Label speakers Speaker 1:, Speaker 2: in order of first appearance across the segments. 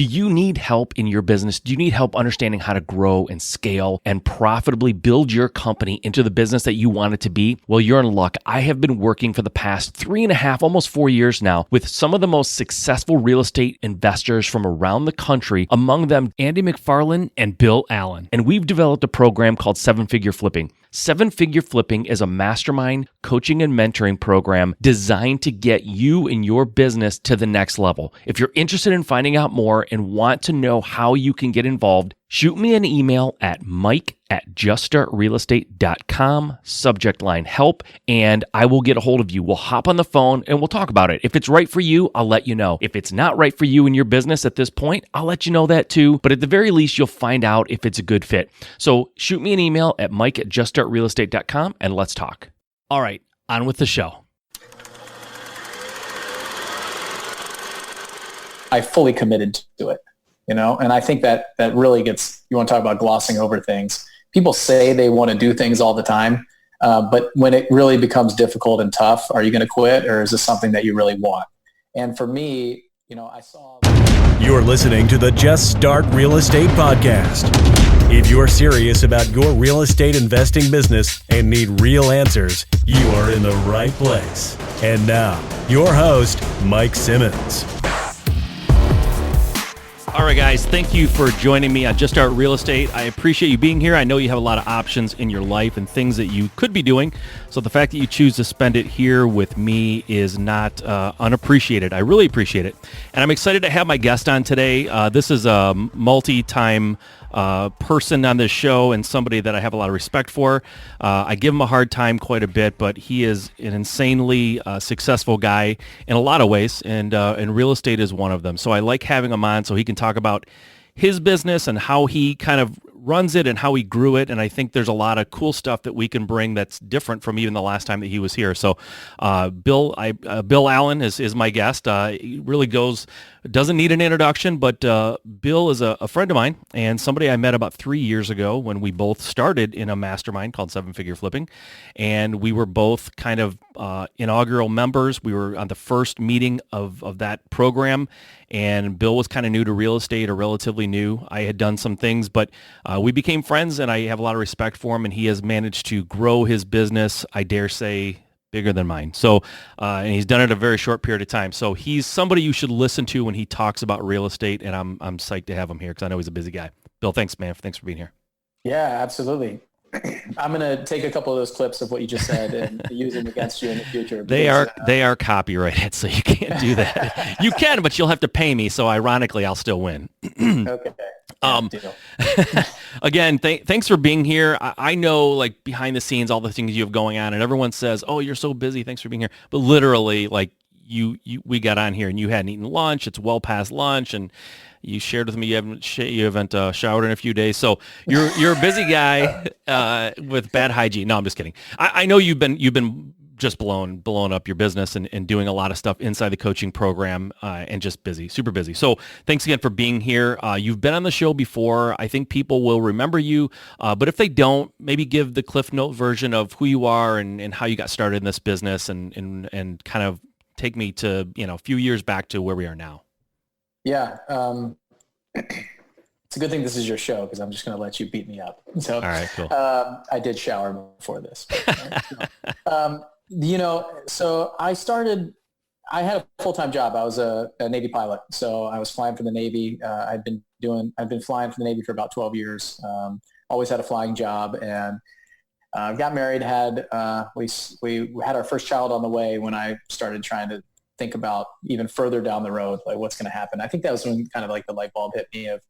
Speaker 1: Do you need help in your business? Do you need help understanding how to grow and scale and profitably build your company into the business that you want it to be? Well, you're in luck. I have been working for the past 3.5, almost 4 years now with some of the most successful real estate investors from around the country, among them Andy McFarland and Bill Allen. And we've developed a program called 7-Figure Flipping. 7-Figure Flipping is a mastermind coaching and mentoring program designed to get you and your business to the next level. If you're interested in finding out more and want to know how you can get involved, shoot me an email at mike@juststartrealestate.com, subject line help, and I will get a hold of you. We'll hop on the phone and we'll talk about it. If it's right for you, I'll let you know. If it's not right for you and your business at this point, I'll let you know that too. But at the very least, you'll find out if it's a good fit. So shoot me an email at mike@juststartrealestate.com and let's talk. All right, on with the show.
Speaker 2: I fully committed to it, and I think that really gets, you want to talk about glossing over things. People say they want to do things all the time, but when it really becomes difficult and tough, are you going to quit, or is this something that you really want? And for me, I saw...
Speaker 3: You're listening to the Just Start Real Estate Podcast. If you're serious about your real estate investing business and need real answers, you are in the right place. And now, your host, Mike Simmons.
Speaker 1: All right, guys, thank you for joining me on Just Start Real Estate. I appreciate you being here. I know you have a lot of options in your life and things that you could be doing. So the fact that you choose to spend it here with me is not unappreciated. I really appreciate it. And I'm excited to have my guest on today. This is a multi-time person on this show and somebody that I have a lot of respect for. I give him a hard time quite a bit, but he is an insanely successful guy in a lot of ways, and real estate is one of them. So I like having him on so he can talk about his business and how he kind of runs it and how he grew it. And I think there's a lot of cool stuff that we can bring that's different from even the last time that he was here. So Bill Allen is my guest. He really doesn't need an introduction, but Bill is a friend of mine and somebody I met about 3 years ago when we both started in a mastermind called 7-Figure Flipping. And we were both kind of inaugural members. We were on the first meeting of that program, and Bill was kind of new to real estate, or relatively new. I had done some things, but we became friends, and I have a lot of respect for him, and he has managed to grow his business, I dare say, bigger than mine. So, and he's done it a very short period of time. So he's somebody you should listen to when he talks about real estate, and I'm psyched to have him here because I know he's a busy guy. Bill, thanks, man. Thanks for being here.
Speaker 2: Yeah, absolutely. I'm going to take a couple of those clips of what you just said and use them against you in the future.
Speaker 1: They are copyrighted, so you can't do that. You can, but you'll have to pay me. So ironically, I'll still win.
Speaker 2: Okay.
Speaker 1: Again, thanks for being here. I know, like, behind the scenes, all the things you have going on, and everyone says, "Oh, you're so busy. Thanks for being here." But literally, like, we got on here and you hadn't eaten lunch. It's well past lunch, and you shared with me you haven't showered in a few days. So you're a busy guy with bad hygiene. No, I'm just kidding. I know you've been just blowing up your business and doing a lot of stuff inside the coaching program and just busy, super busy. So thanks again for being here. You've been on the show before. I think people will remember you, but if they don't, maybe give the Cliff Note version of who you are and how you got started in this business and kind of take me to, a few years back to where we are now.
Speaker 2: Yeah. It's a good thing this is your show because I'm just going to let you beat me up. So,
Speaker 1: all right, cool.
Speaker 2: I did shower before this. So I had a full-time job. I was a Navy pilot. So I was flying for the Navy. I've been flying for the Navy for about 12 years. Always had a flying job, and got married, we had our first child on the way when I started trying to think about even further down the road, like what's going to happen. I think that was when kind of like the light bulb hit me of,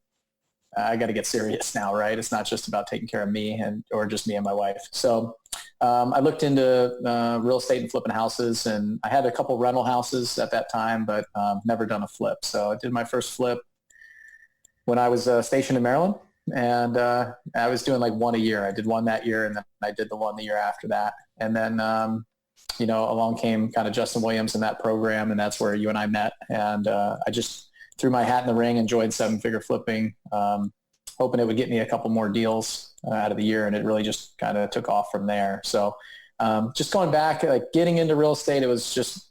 Speaker 2: I got to get serious now, right? It's not just about taking care of me or just me and my wife. So I looked into real estate and flipping houses, and I had a couple rental houses at that time, but never done a flip. So I did my first flip when I was stationed in Maryland, and I was doing like one a year. I did one that year, and then I did the one the year after that. And then, along came kind of Justin Williams in that program, and that's where you and I met. And I just threw my hat in the ring, enjoyed 7-Figure Flipping, hoping it would get me a couple more deals out of the year, and it really just kind of took off from there. So just going back, like getting into real estate, it was just,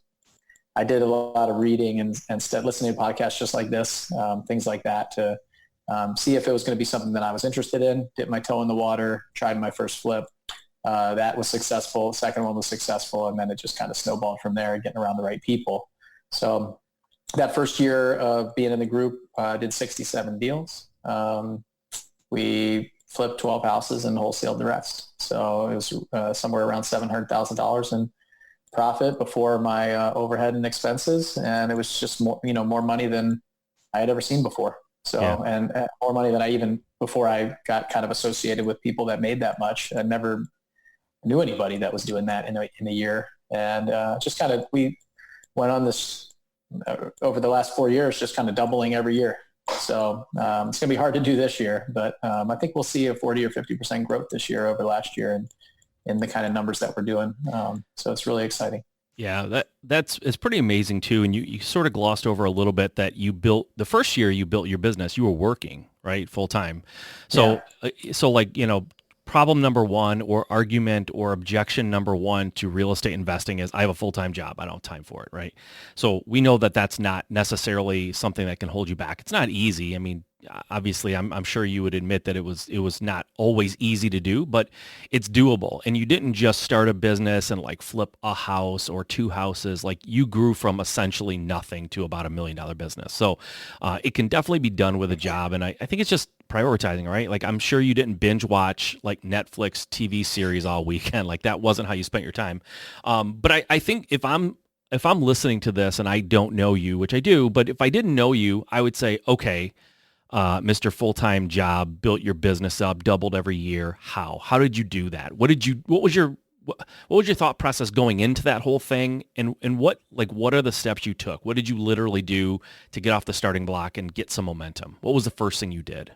Speaker 2: I did a lot of reading and listening to podcasts just like this, things like that to see if it was going to be something that I was interested in. Dipped my toe in the water, tried my first flip. That was successful. Second one was successful. And then it just kind of snowballed from there, getting around the right people. So that first year of being in the group, did 67 deals. We flipped 12 houses and wholesaled the rest. So it was somewhere around $700,000 in profit before my overhead and expenses. And it was just more money than I had ever seen before. So,
Speaker 1: Yeah.
Speaker 2: and more money than I even, before I got kind of associated with people that made that much. I never knew anybody that was doing that in a year. And just kind of, we went on this over the last 4 years, just kind of doubling every year. So it's going to be hard to do this year, but I think we'll see a 40 or 50% growth this year over last year and in the kind of numbers that we're doing. So it's really exciting.
Speaker 1: Yeah, it's pretty amazing too. And you sort of glossed over a little bit that the first year you built your business, you were working, right? Full time. So, problem number one or argument or objection number one to real estate investing is I have a full-time job. I don't have time for it, right? So we know that that's not necessarily something that can hold you back. It's not easy. I mean, obviously I'm sure you would admit that it was not always easy to do, but it's doable. And you didn't just start a business and like flip a house or two houses. Like you grew from essentially nothing to about $1 million business. So it can definitely be done with a job. And I think it's just prioritizing, right? Like I'm sure you didn't binge watch like Netflix TV series all weekend. Like that wasn't how you spent your time. But I think if I'm listening to this and I don't know you, which I do, but if I didn't know you, I would say, okay, Mr. Full-time job, built your business up, doubled every year. How did you do that? What was your thought process going into that whole thing? And what are the steps you took? What did you literally do to get off the starting block and get some momentum? What was the first thing you did?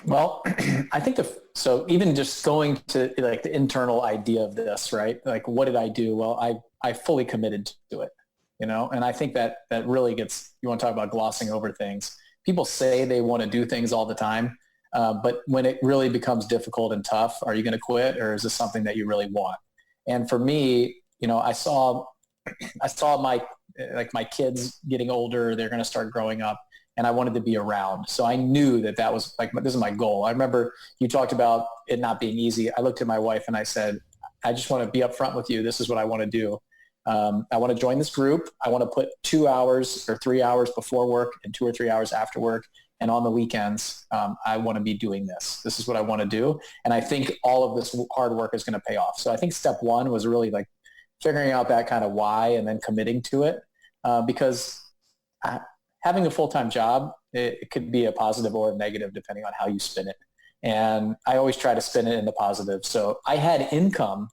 Speaker 2: Well, I think so even just going to like the internal idea of this, right? Like, what did I do? Well, I fully committed to it. And I think that really gets, you want to talk about glossing over things. People say they want to do things all the time. But when it really becomes difficult and tough, are you going to quit or is this something that you really want? And for me, I saw my kids getting older, they're going to start growing up and I wanted to be around. So I knew that was like, this is my goal. I remember you talked about it not being easy. I looked at my wife and I said, I just want to be upfront with you. This is what I want to do. I want to join this group. I want to put 2 hours or 3 hours before work and 2 or 3 hours after work. And on the weekends, I want to be doing this. This is what I want to do. And I think all of this hard work is going to pay off. So I think step one was really like figuring out that kind of why and then committing to it. Because having a full-time job, it could be a positive or a negative depending on how you spin it. And I always try to spin it in the positive. So I had income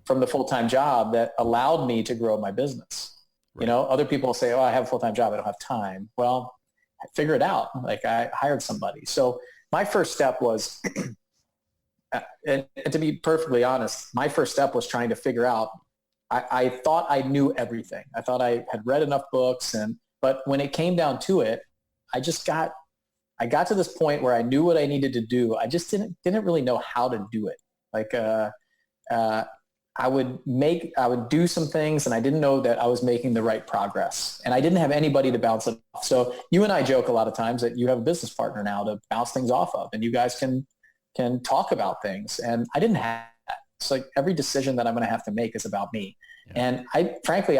Speaker 2: from the full-time job that allowed me to grow my business. Right. Other people say, oh, I have a full-time job. I don't have time. Well, I figure it out. Like I hired somebody. So my first step was, and to be perfectly honest, my first step was trying to figure out, I thought I knew everything. I thought I had read enough books but when it came down to it, I got to this point where I knew what I needed to do. I just didn't really know how to do it. Like, I would do some things and I didn't know that I was making the right progress and I didn't have anybody to bounce it off. So you and I joke a lot of times that you have a business partner now to bounce things off of and you guys can talk about things. And I didn't have that. It's like every decision that I'm going to have to make is about me. Yeah. And I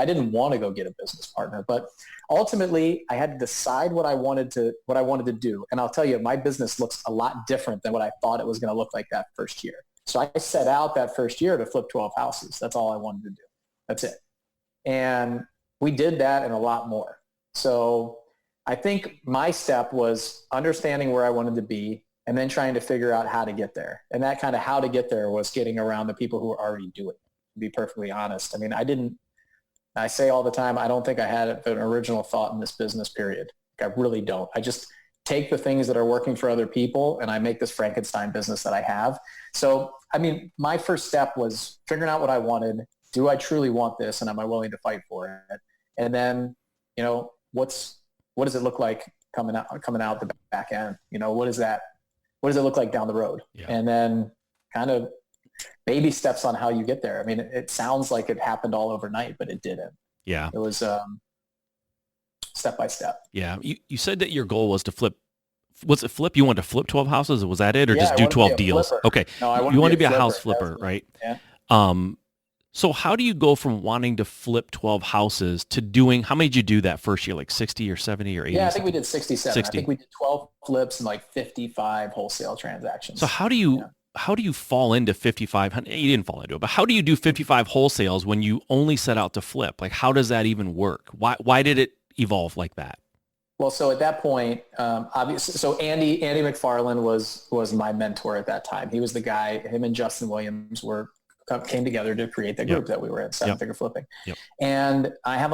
Speaker 2: didn't want to go get a business partner, but ultimately I had to decide what I wanted to do. And I'll tell you, my business looks a lot different than what I thought it was going to look like that first year. So I set out that first year to flip 12 houses. That's all I wanted to do. That's it. And we did that and a lot more. So I think my step was understanding where I wanted to be and then trying to figure out how to get there. And that kind of how to get there was getting around the people who were already doing it, to be perfectly honest. I mean, I say all the time, I don't think I had an original thought in this business period. I really don't. I just take the things that are working for other people and I make this Frankenstein business that I have. So, I mean, my first step was figuring out what I wanted. Do I truly want this? And am I willing to fight for it? And then, what does it look like coming out the back end? What does it look like down the road? Yeah. And then kind of baby steps on how you get there. I mean, it sounds like it happened all overnight, but it didn't.
Speaker 1: Yeah.
Speaker 2: It was step by step.
Speaker 1: Yeah. You said that your goal was to flip. Was it flip? You wanted to flip 12 houses? Was that it? Or
Speaker 2: Yeah,
Speaker 1: just
Speaker 2: I
Speaker 1: do
Speaker 2: wanted to
Speaker 1: 12
Speaker 2: be a
Speaker 1: deals?
Speaker 2: flipper.
Speaker 1: Okay.
Speaker 2: No, I
Speaker 1: You want to be a
Speaker 2: flipper.
Speaker 1: house flipper, right?
Speaker 2: Yeah.
Speaker 1: So how do you go from wanting to flip 12 houses to doing, how many did you do that first year? Like 60 or 70 or 80?
Speaker 2: Yeah, I think we did 67.
Speaker 1: 60.
Speaker 2: I think we did 12 flips and like 55 wholesale transactions.
Speaker 1: So how do you fall into 55? You didn't fall into it, but how do you do 55 wholesales when you only set out to flip? Like, how does that even work? Why did it evolve like that?
Speaker 2: Well, so at that point, obviously, so Andy McFarland was my mentor at that time. He was the guy. Him and Justin Williams came together to create the group that we were in, Seven Figure Flipping. Yep. And I have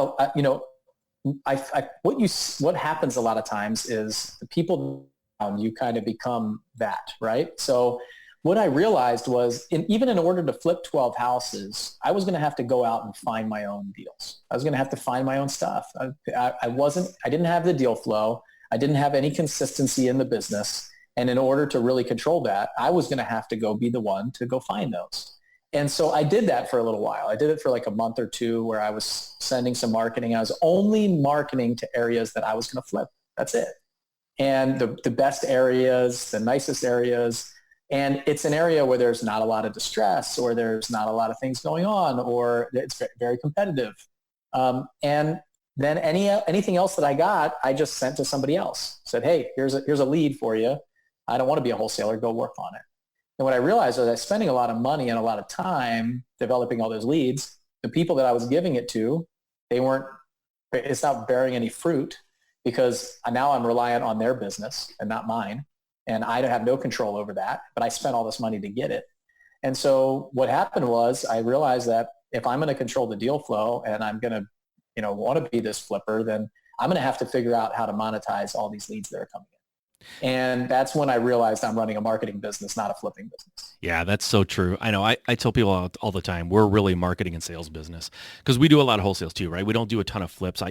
Speaker 2: what happens a lot of times is the people you kind of become that, right? So what I realized was even in order to flip 12 houses, I was going to have to go out and find my own deals. I was going to have to find my own stuff. I didn't have the deal flow. I didn't have any consistency in the business. And in order to really control that, I was going to have to go be the one to go find those. And so I did that for a little while. I did it for like a month or two where I was sending some marketing. I was only marketing to areas that I was going to flip. That's it. And the best areas, the nicest areas. And it's an area where there's not a lot of distress or there's not a lot of things going on or it's very competitive. And then anything else that I got, I just sent to somebody else. Said, hey, here's a lead for you. I don't want to be a wholesaler. Go work on it. And what I realized was I was spending a lot of money and a lot of time developing all those leads. The people that I was giving it to, it's not bearing any fruit because now I'm reliant on their business and not mine. And I have no control over that, but I spent all this money to get it. And so what happened was I realized that if I'm going to control the deal flow and I'm going to, want to be this flipper, then I'm going to have to figure out how to monetize all these leads that are coming in. And that's when I realized I'm running a marketing business, not a flipping business.
Speaker 1: Yeah, that's so true. I know. I tell people all the time, we're really marketing and sales business because we do a lot of wholesales too, right? We don't do a ton of flips.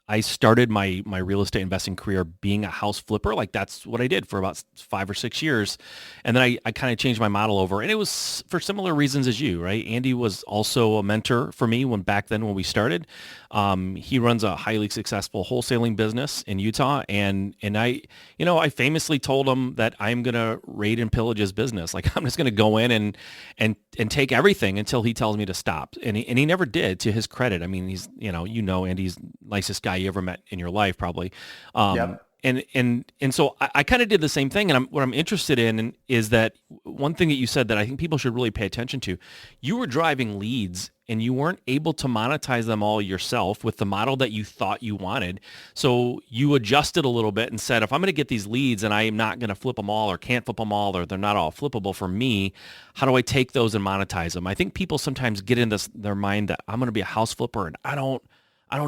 Speaker 1: I started my real estate investing career being a house flipper. Like that's what I did for about 5 or 6 years. And then I kind of changed my model over and it was for similar reasons as you, right? Andy was also a mentor for me back then when we started. He runs a highly successful wholesaling business in Utah. And I famously told him that I'm going to raid and pillage his business. Like I'm just going to go in and take everything until he tells me to stop. And he never did, to his credit. I mean, he's, Andy's nicest guy you ever met in your life, probably. Yep. And so I kind of did the same thing. And what I'm interested in is that one thing that you said that I think people should really pay attention to, you were driving leads and you weren't able to monetize them all yourself with the model that you thought you wanted. So you adjusted a little bit and said, if I'm going to get these leads and I am not going to flip them all or can't flip them all or they're not all flippable for me, how do I take those and monetize them? I think people sometimes get in their mind that I'm going to be a house flipper and I don't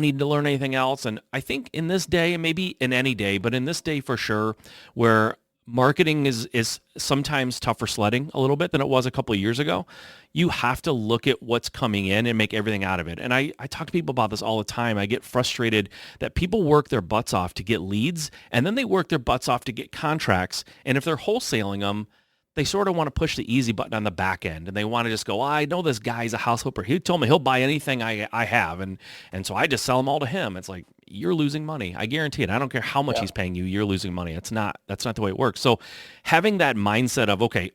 Speaker 1: need to learn anything else. And I think in this day, and maybe in any day, but in this day for sure, where marketing is sometimes tougher sledding a little bit than it was a couple of years ago, you have to look at what's coming in and make everything out of it. And I talk to people about this all the time. I get frustrated that people work their butts off to get leads, and then they work their butts off to get contracts. And if they're wholesaling them, they sort of want to push the easy button on the back end and they want to just go, I know this guy's a house flipper. He told me he'll buy anything I have. And so I just sell them all to him. It's like, you're losing money. I guarantee it. I don't care how much he's paying you. You're losing money. That's not the way it works. So having that mindset of, okay,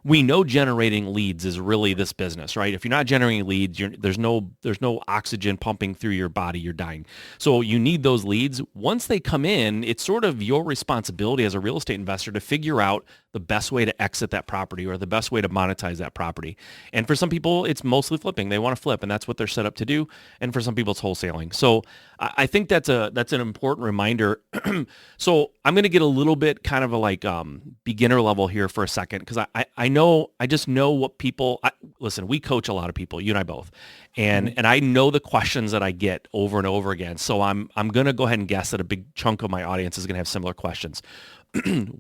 Speaker 1: we know generating leads is really this business, right? If you're not generating leads, there's no oxygen pumping through your body. You're dying. So you need those leads. Once they come in, it's sort of your responsibility as a real estate investor to figure out the best way to exit that property or the best way to monetize that property. And for some people, it's mostly flipping. They want to flip, and that's what they're set up to do. And for some people, it's wholesaling. So I think that's an important reminder. So I'm going to get a little bit kind of a beginner level here for a second, because I just know what people, listen, we coach a lot of people, you and I both. And I know the questions that I get over and over again. So I'm going to go ahead and guess that a big chunk of my audience is going to have similar questions.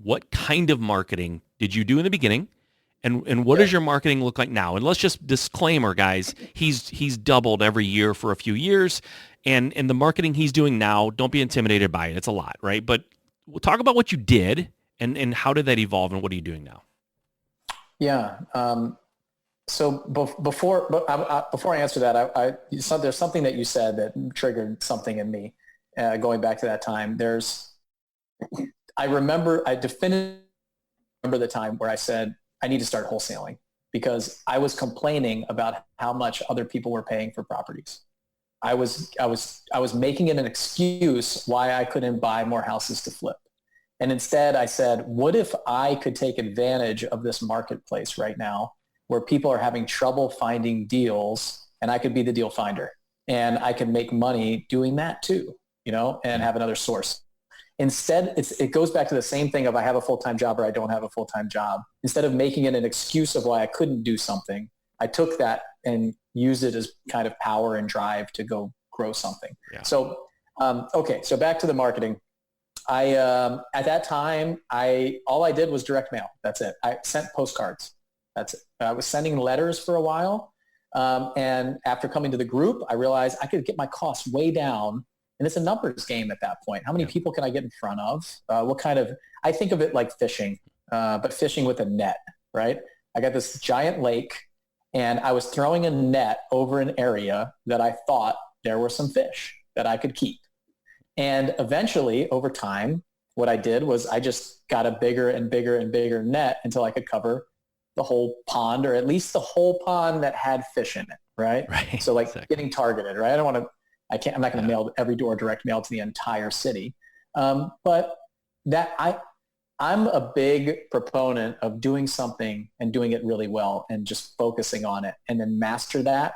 Speaker 1: What kind of marketing did you do in the beginning? And what does your marketing look like now? And let's just disclaimer, guys, he's doubled every year for a few years. And the marketing he's doing now, don't be intimidated by it. It's a lot, right? But we'll talk about what you did and how did that evolve and what are you doing now?
Speaker 2: Yeah. before I answer that, there's something that you said that triggered something in me. Going back to that time, I definitively remember the time where I said I need to start wholesaling because I was complaining about how much other people were paying for properties. I was making it an excuse why I couldn't buy more houses to flip. And instead I said, what if I could take advantage of this marketplace right now where people are having trouble finding deals and I could be the deal finder and I can make money doing that too, and have another source. Instead, it goes back to the same thing of I have a full-time job or I don't have a full-time job. Instead of making it an excuse of why I couldn't do something, I took that and used it as kind of power and drive to go grow something.
Speaker 1: Yeah.
Speaker 2: So, so back to the marketing. At that time, all I did was direct mail. That's it. I sent postcards. That's it. I was sending letters for a while. And after coming to the group, I realized I could get my costs way down. And it's a numbers game at that point. How many people can I get in front of? I think of it like fishing, but fishing with a net, right? I got this giant lake and I was throwing a net over an area that I thought there were some fish that I could keep. And eventually over time, what I did was I just got a bigger and bigger and bigger net until I could cover the whole pond, or at least the whole pond that had fish in it, right?
Speaker 1: Right.
Speaker 2: So like
Speaker 1: Exactly.
Speaker 2: getting targeted, right? I'm not going to mail every door direct mail to the entire city. But I'm a big proponent of doing something and doing it really well and just focusing on it and then master that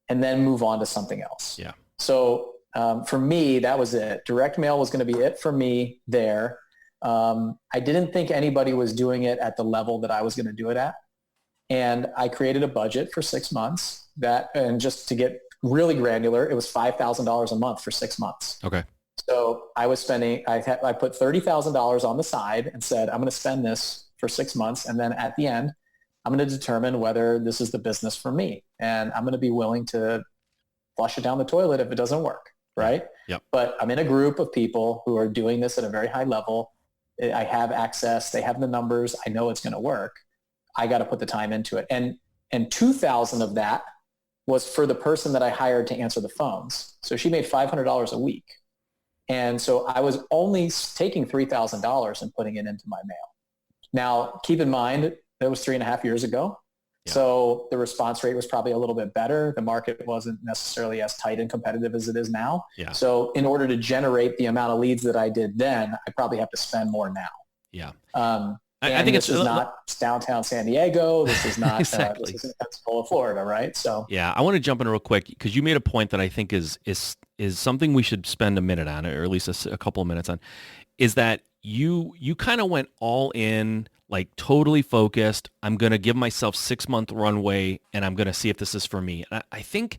Speaker 2: and then move on to something else.
Speaker 1: Yeah.
Speaker 2: So for me, that was it. Direct mail was going to be it for me there. I didn't think anybody was doing it at the level that I was going to do it at. And I created a budget for 6 months and just to get really granular, it was $5,000 a month for 6 months.
Speaker 1: Okay.
Speaker 2: So I was spending, I put $30,000 on the side and said, I'm going to spend this for 6 months. And then at the end, I'm going to determine whether this is the business for me. And I'm going to be willing to flush it down the toilet if it doesn't work. Right.
Speaker 1: Yep.
Speaker 2: But I'm in a group of people who are doing this at a very high level. I have access. They have the numbers. I know it's going to work. I got to put the time into it. And 2,000 of that was for the person that I hired to answer the phones. So she made $500 a week. And so I was only taking $3,000 and putting it into my mail. Now, keep in mind, that was 3.5 years ago. Yeah. So the response rate was probably a little bit better. The market wasn't necessarily as tight and competitive as it is now.
Speaker 1: Yeah.
Speaker 2: So in order to generate the amount of leads that I did then, I probably have to spend more now.
Speaker 1: Yeah.
Speaker 2: I think this is not downtown San Diego. This is not
Speaker 1: exactly.
Speaker 2: This is in Pensacola, Florida, right? So
Speaker 1: yeah, I want to jump in real quick because you made a point that I think is something we should spend a minute on, or at least a couple of minutes on, is that you kind of went all in, like totally focused. I'm going to give myself 6-month runway and I'm going to see if this is for me. And I think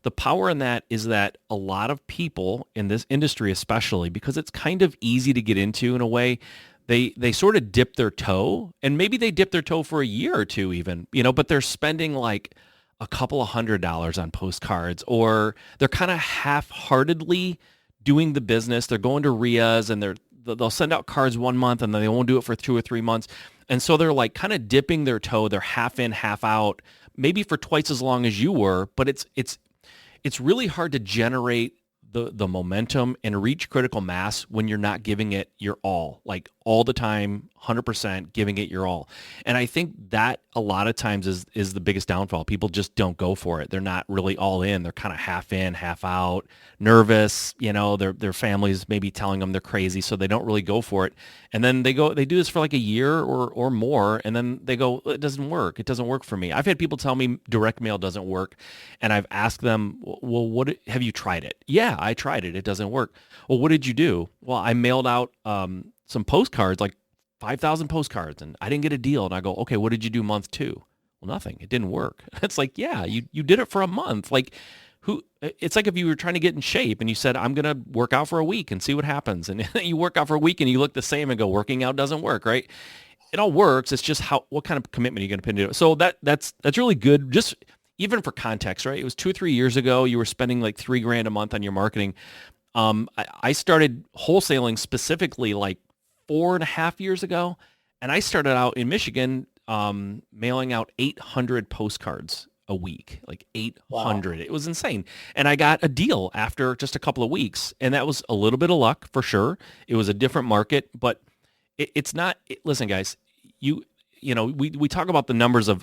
Speaker 1: the power in that is that a lot of people in this industry, especially because it's kind of easy to get into in a way, they sort of dip their toe, and maybe they dip their toe for a year or two even, but they're spending like a couple of $100s on postcards, or they're kind of half-heartedly doing the business. They're going to RIAs and they'll send out cards 1 month and then they won't do it for 2 or 3 months. And so they're like kind of dipping their toe. They're half in, half out, maybe for twice as long as you were, but it's really hard to generate the momentum and reach critical mass when you're not giving it your all, like all the time, 100% giving it your all. And I think that a lot of times is the biggest downfall. People just don't go for it. They're not really all in. They're kind of half in, half out, nervous, their families maybe telling them they're crazy, so they don't really go for it. And then they do this for like a year or more, and then they go, it doesn't work. It doesn't work for me. I've had people tell me direct mail doesn't work, and I've asked them, well, have you tried it? Yeah, I tried it. It doesn't work. Well, what did you do? Well, I mailed out some postcards, like 5,000 postcards, and I didn't get a deal. And I go, okay, what did you do month 2? Well, nothing. It didn't work. It's like, yeah, you did it for a month. Like, it's like if you were trying to get in shape and you said, I'm going to work out for a week and see what happens. And you work out for a week and you look the same and go, working out doesn't work, right? It all works. It's just what kind of commitment are you going to put into it? So that's really good. Just even for context, right? It was 2 or 3 years ago. You were spending like $3,000 a month on your marketing. I started wholesaling specifically like 4.5 years ago. And I started out in Michigan mailing out 800 postcards a week, like 800.
Speaker 2: Wow.
Speaker 1: It was insane. And I got a deal after just a couple of weeks. And that was a little bit of luck for sure. It was a different market, but it's not, listen, guys, we talk about the numbers of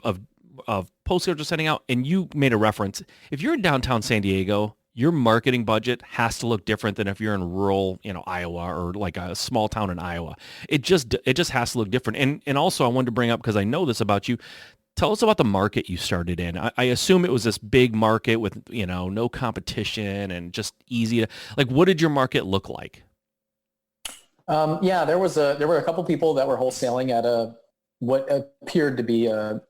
Speaker 1: postcards we're sending out, and you made a reference. If you're in downtown San Diego, your marketing budget has to look different than if you're in rural, Iowa or like a small town in Iowa. It just has to look different. And also I wanted to bring up, because I know this about you, tell us about the market you started in. I assume it was this big market with, no competition and just easy to, like, what did your market look like?
Speaker 2: Yeah, there were a couple people that were wholesaling at what appeared to be a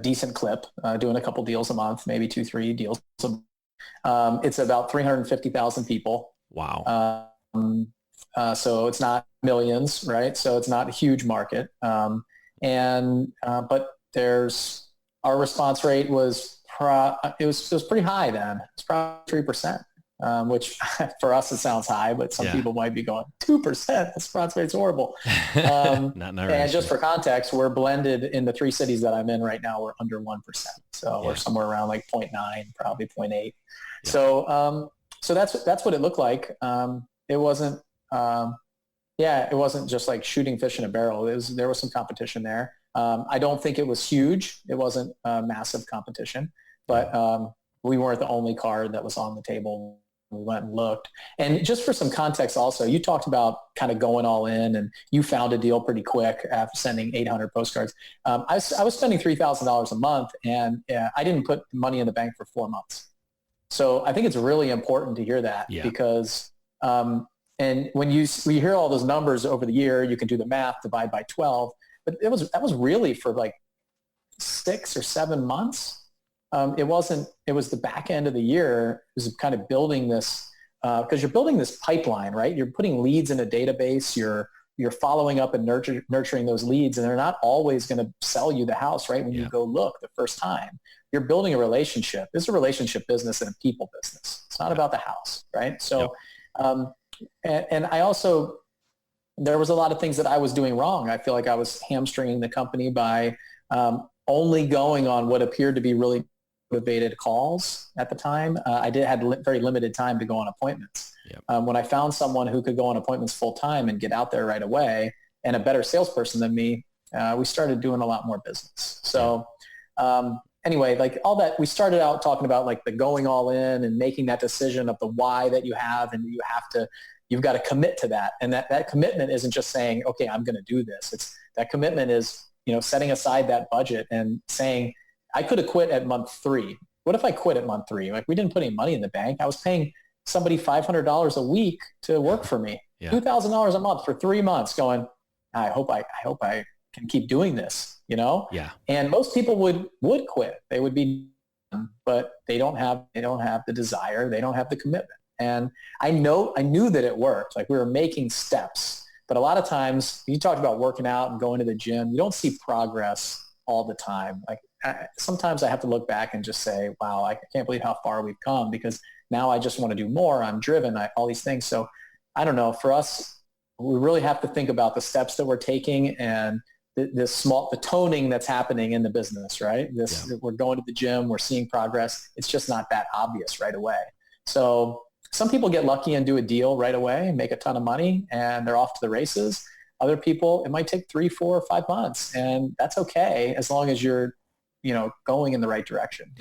Speaker 2: decent clip, doing a couple deals a month, maybe 2-3 deals a month. It's about 350,000 people.
Speaker 1: Wow.
Speaker 2: So it's not millions, right? So it's not a huge market. But our response rate was it was pretty high then. It's probably 3%, which for us it sounds high, but some people might be going 2%. The response rate's horrible. And just for context, we're blended in the 3 cities that I'm in right now. We're under 1%, so we're somewhere around like 0.9, probably 0.8. Yeah. So that's what it looked like. It wasn't. It wasn't just like shooting fish in a barrel. There was some competition there. I don't think it was huge. It wasn't massive competition, but we weren't the only card that was on the table. We went and looked. And just for some context also, you talked about kind of going all in, and you found a deal pretty quick after sending 800 postcards. I was spending $3,000 a month, and I didn't put money in the bank for 4 months. So I think it's really important to hear that because and when you hear all those numbers over the year, you can do the math, divide by 12. But that was really for like 6 or 7 months. It wasn't. It was the back end of the year. It was kind of building this because you're building this pipeline, right? You're putting leads in a database. You're following up and nurturing those leads, and they're not always going to sell you the house, right? When you go look the first time, you're building a relationship. It's a relationship business and a people business. It's not about the house, right? So, and I also. There was a lot of things that I was doing wrong. I feel like I was hamstringing the company by only going on what appeared to be really motivated calls at the time. I had very limited time to go on appointments. Yep. When I found someone who could go on appointments full time and get out there right away, and a better salesperson than me, we started doing a lot more business. So anyway, like all that, we started out talking about like the going all in and making that decision of the why that you have, and you've got to commit to that. And that commitment isn't just saying, okay, I'm going to do this. That commitment is, setting aside that budget and saying, I could have quit at month 3. What if I quit at month 3? Like we didn't put any money in the bank. I was paying somebody $500 a week to work for me, $2,000 a month for 3 months going, I hope I can keep doing this, Yeah. And most people would quit. They would be, but they don't have the desire. They don't have the commitment. And I knew that it worked. Like we were making steps, but a lot of times you talked about working out and going to the gym. You don't see progress all the time. Like sometimes I have to look back and just say, wow, I can't believe how far we've come because now I just want to do more. I'm driven, all these things. So I don't know, for us, we really have to think about the steps that we're taking and the toning that's happening in the business, right? We're going to the gym, we're seeing progress. It's just not that obvious right away. So some people get lucky and do a deal right away and make a ton of money and they're off to the races. Other people, it might take 3, 4, or 5 months, and that's okay as long as you're, going in the right direction.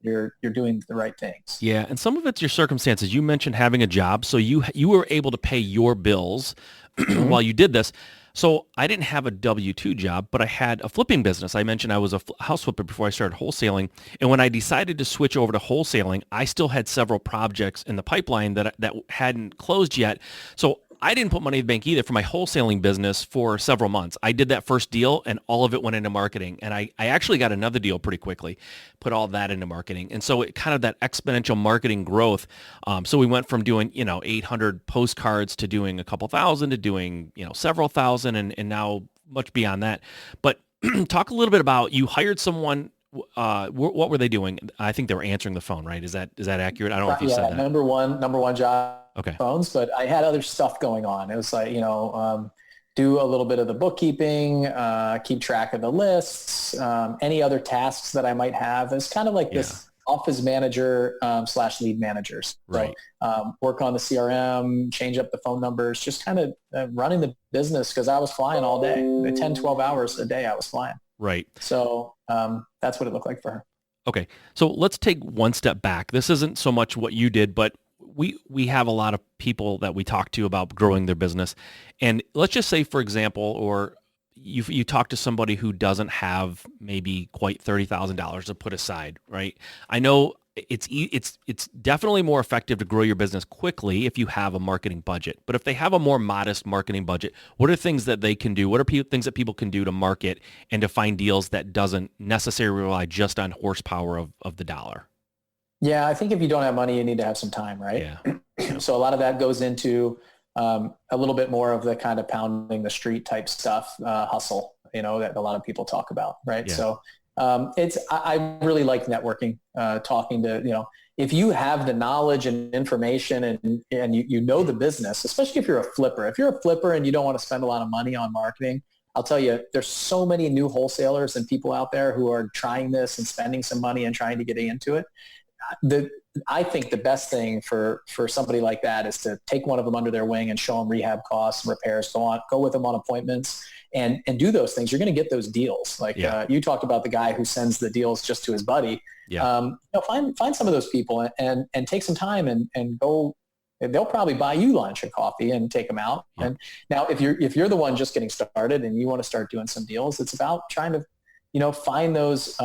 Speaker 2: You're doing the right things.
Speaker 1: Yeah, and some of it's your circumstances. You mentioned having a job, so you were able to pay your bills while you did this. So I didn't have a W-2 job, but I had a flipping business. I mentioned I was a house flipper before I started wholesaling. And when I decided to switch over to wholesaling, I still had several projects in the pipeline that hadn't closed yet. So I didn't put money in the bank either for my wholesaling business for several months. I did that first deal and all of it went into marketing. And I actually got another deal pretty quickly, put all that into marketing. And so it kind of that exponential marketing growth. So we went from doing, 800 postcards to doing a couple thousand to doing, several thousand and now much beyond that. But talk a little bit about, you hired someone. What were they doing? I think they were answering the phone, right? Is that accurate? I don't know if you said that.
Speaker 2: Number one job.
Speaker 1: Okay.
Speaker 2: Phones, but I had other stuff going on. It was like, do a little bit of the bookkeeping, keep track of the lists, any other tasks that I might have. It's kind of like this office manager / lead managers.
Speaker 1: Right.
Speaker 2: So work on the CRM, change up the phone numbers, just kind of running the business, because I was flying all day, 10, 12 hours a day I was flying.
Speaker 1: Right.
Speaker 2: So that's what it looked like for her.
Speaker 1: Okay. So let's take one step back. This isn't so much what you did, but we have a lot of people that we talk to about growing their business. And let's just say, for example, or you talk to somebody who doesn't have maybe quite $30,000 to put aside, right? I know it's definitely more effective to grow your business quickly if you have a marketing budget. But if they have a more modest marketing budget, what are things that they can do? What are things that people can do to market and to find deals that doesn't necessarily rely just on horsepower of the dollar?
Speaker 2: Yeah, I think if you don't have money, you need to have some time, right?
Speaker 1: Yeah.
Speaker 2: So a lot of that goes into a little bit more of the kind of pounding the street type stuff, hustle, that a lot of people talk about, right?
Speaker 1: Yeah.
Speaker 2: So I really like networking, talking to, if you have the knowledge and information and you know the business, especially if you're a flipper. If you're a flipper and you don't want to spend a lot of money on marketing, I'll tell you, there's so many new wholesalers and people out there who are trying this and spending some money and trying to get into it. I think the best thing for somebody like that is to take one of them under their wing and show them rehab costs, repairs, go with them on appointments and do those things. You're going to get those deals. Like you talked about the guy who sends the deals just to his buddy.
Speaker 1: Yeah.
Speaker 2: Find some of those people and take some time and go. They'll probably buy you lunch or coffee and take them out. Yeah. And now if you're the one just getting started and you want to start doing some deals, it's about trying to, find those.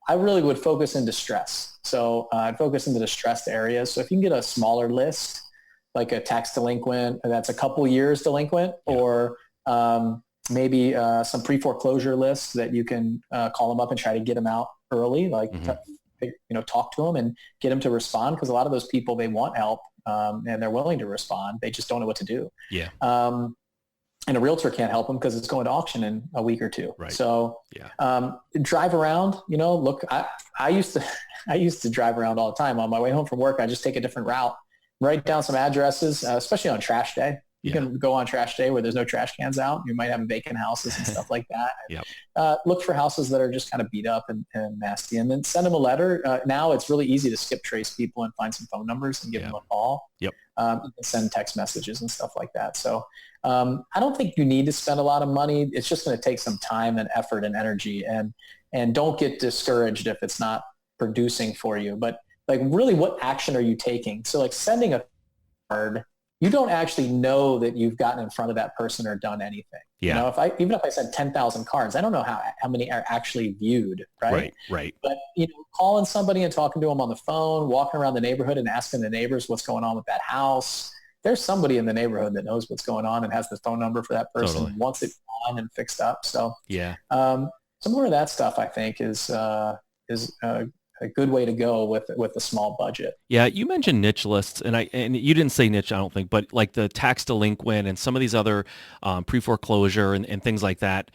Speaker 2: I really would focus in distress. So I'd focus in the distressed areas. So if you can get a smaller list, like a tax delinquent that's a couple years delinquent, or maybe some pre-foreclosure lists that you can call them up and try to get them out early, like talk to them and get them to respond, because a lot of those people, they want help and they're willing to respond. They just don't know what to do.
Speaker 1: Yeah.
Speaker 2: And a realtor can't help them because it's going to auction in a week or two.
Speaker 1: Right.
Speaker 2: So drive around, look, I used to drive around all the time. On my way home from work, I just take a different route, write down some addresses, especially on trash day. You can go on trash day where there's no trash cans out. You might have vacant houses and stuff like that.
Speaker 1: Yep.
Speaker 2: Look for houses that are just kind of beat up and nasty, and then send them a letter. Now it's really easy to skip trace people and find some phone numbers and give them a call.
Speaker 1: Yep.
Speaker 2: You can send text messages and stuff like that. So I don't think you need to spend a lot of money. It's just going to take some time and effort and energy, and don't get discouraged if it's not producing for you. But like, really, what action are you taking? So like sending a card, you don't actually know that you've gotten in front of that person or done anything.
Speaker 1: Yeah.
Speaker 2: Even if I send 10,000 cards, I don't know how many are actually viewed.
Speaker 1: Right.
Speaker 2: But calling somebody and talking to them on the phone, walking around the neighborhood and asking the neighbors what's going on with that house. There's somebody in the neighborhood that knows what's going on and has the phone number for that person.
Speaker 1: Totally.
Speaker 2: And wants it on and fixed up. So
Speaker 1: some
Speaker 2: more of that stuff, I think, is a good way to go with a small budget.
Speaker 1: Yeah, you mentioned niche lists, and you didn't say niche, I don't think, but like the tax delinquent and some of these other pre-foreclosure and things like that,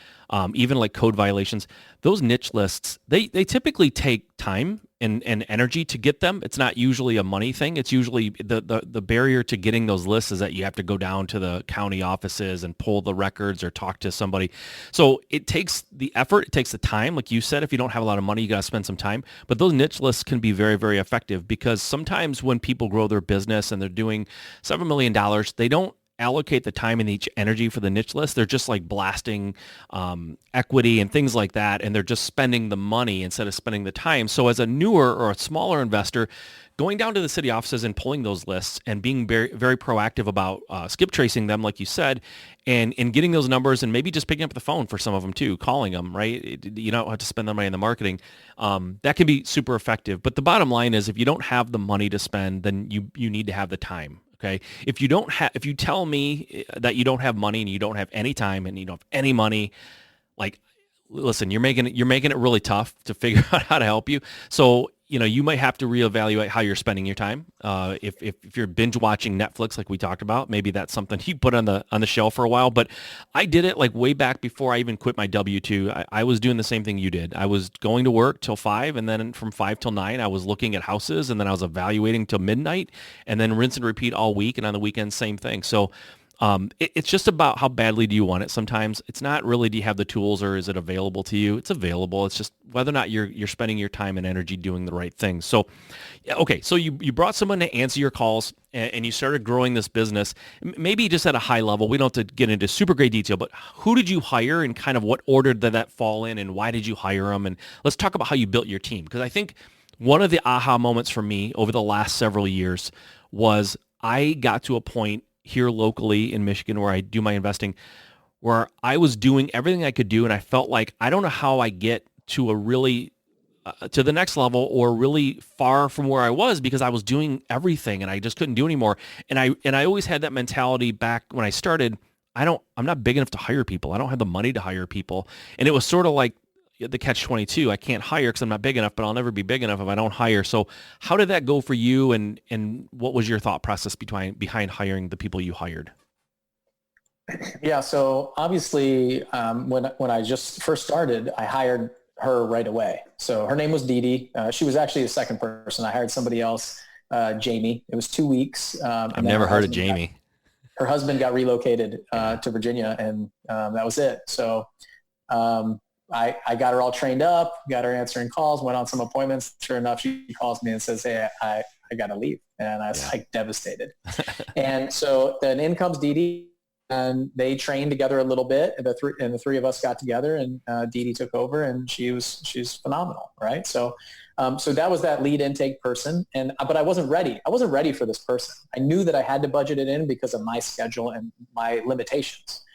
Speaker 1: even like code violations, those niche lists, they typically take time and energy to get them. It's not usually a money thing. It's usually the barrier to getting those lists is that you have to go down to the county offices and pull the records or talk to somebody. So it takes the effort, it takes the time. Like you said, if you don't have a lot of money, you got to spend some time. But those niche lists can be very, very effective, because sometimes when people grow their business and they're doing $7 million, they don't allocate the time and the energy for the niche list. They're just like blasting equity and things like that, and they're just spending the money instead of spending the time. So as a newer or a smaller investor, going down to the city offices and pulling those lists and being very, very proactive about skip tracing them, like you said, and getting those numbers, and maybe just picking up the phone for some of them too, calling them, right? You don't have to spend the money on the marketing. That can be super effective. But the bottom line is, if you don't have the money to spend, then you need to have the time. Okay. If you tell me that you don't have money and you don't have any time and you don't have any money, like, listen, you're making it really tough to figure out how to help you. So, you might have to reevaluate how you're spending your time. If you're binge watching Netflix, like we talked about, maybe that's something you put on the shelf for a while. But I did it like way back before I even quit my W-2. I was doing the same thing you did. I was going to work till 5, and then from 5 till 9, I was looking at houses, and then I was evaluating till midnight, and then rinse and repeat all week. And on the weekends, same thing. So It's just about how badly do you want it sometimes. It's not really do you have the tools or is it available to you. It's available. It's just whether or not you're spending your time and energy doing the right thing. So, yeah, okay, so you brought someone to answer your calls and you started growing this business, maybe just at a high level. We don't have to get into super great detail, but who did you hire and kind of what order did that fall in and why did you hire them? And let's talk about how you built your team. Because I think one of the aha moments for me over the last several years was I got to a point here locally in Michigan where I do my investing, where I was doing everything I could do. And I felt like, I don't know how I get to a really, to the next level or really far from where I was because I was doing everything and I just couldn't do anymore. And I always had that mentality back when I started. I'm not big enough to hire people. I don't have the money to hire people. And it was sort of like the catch-22. I can't hire because I'm not big enough, but I'll never be big enough if I don't hire. So how did that go for you, and what was your thought process behind hiring the people you hired?
Speaker 2: Yeah, so obviously when I just first started, I hired her right away. So her name was Dee Dee. She was actually the second person. I hired somebody else, Jamie. It was 2 weeks.
Speaker 1: I've never heard of Jamie.
Speaker 2: Her husband got relocated to Virginia, and that was it. So I got her all trained up, got her answering calls, went on some appointments. Sure enough, she calls me and says, hey, I got to leave. And I was like devastated. And so then in comes Dee Dee, and they trained together a little bit. And the three of us got together, and Dee Dee took over, and she's phenomenal, right? So that was that lead intake person. But I wasn't ready. I wasn't ready for this person. I knew that I had to budget it in because of my schedule and my limitations.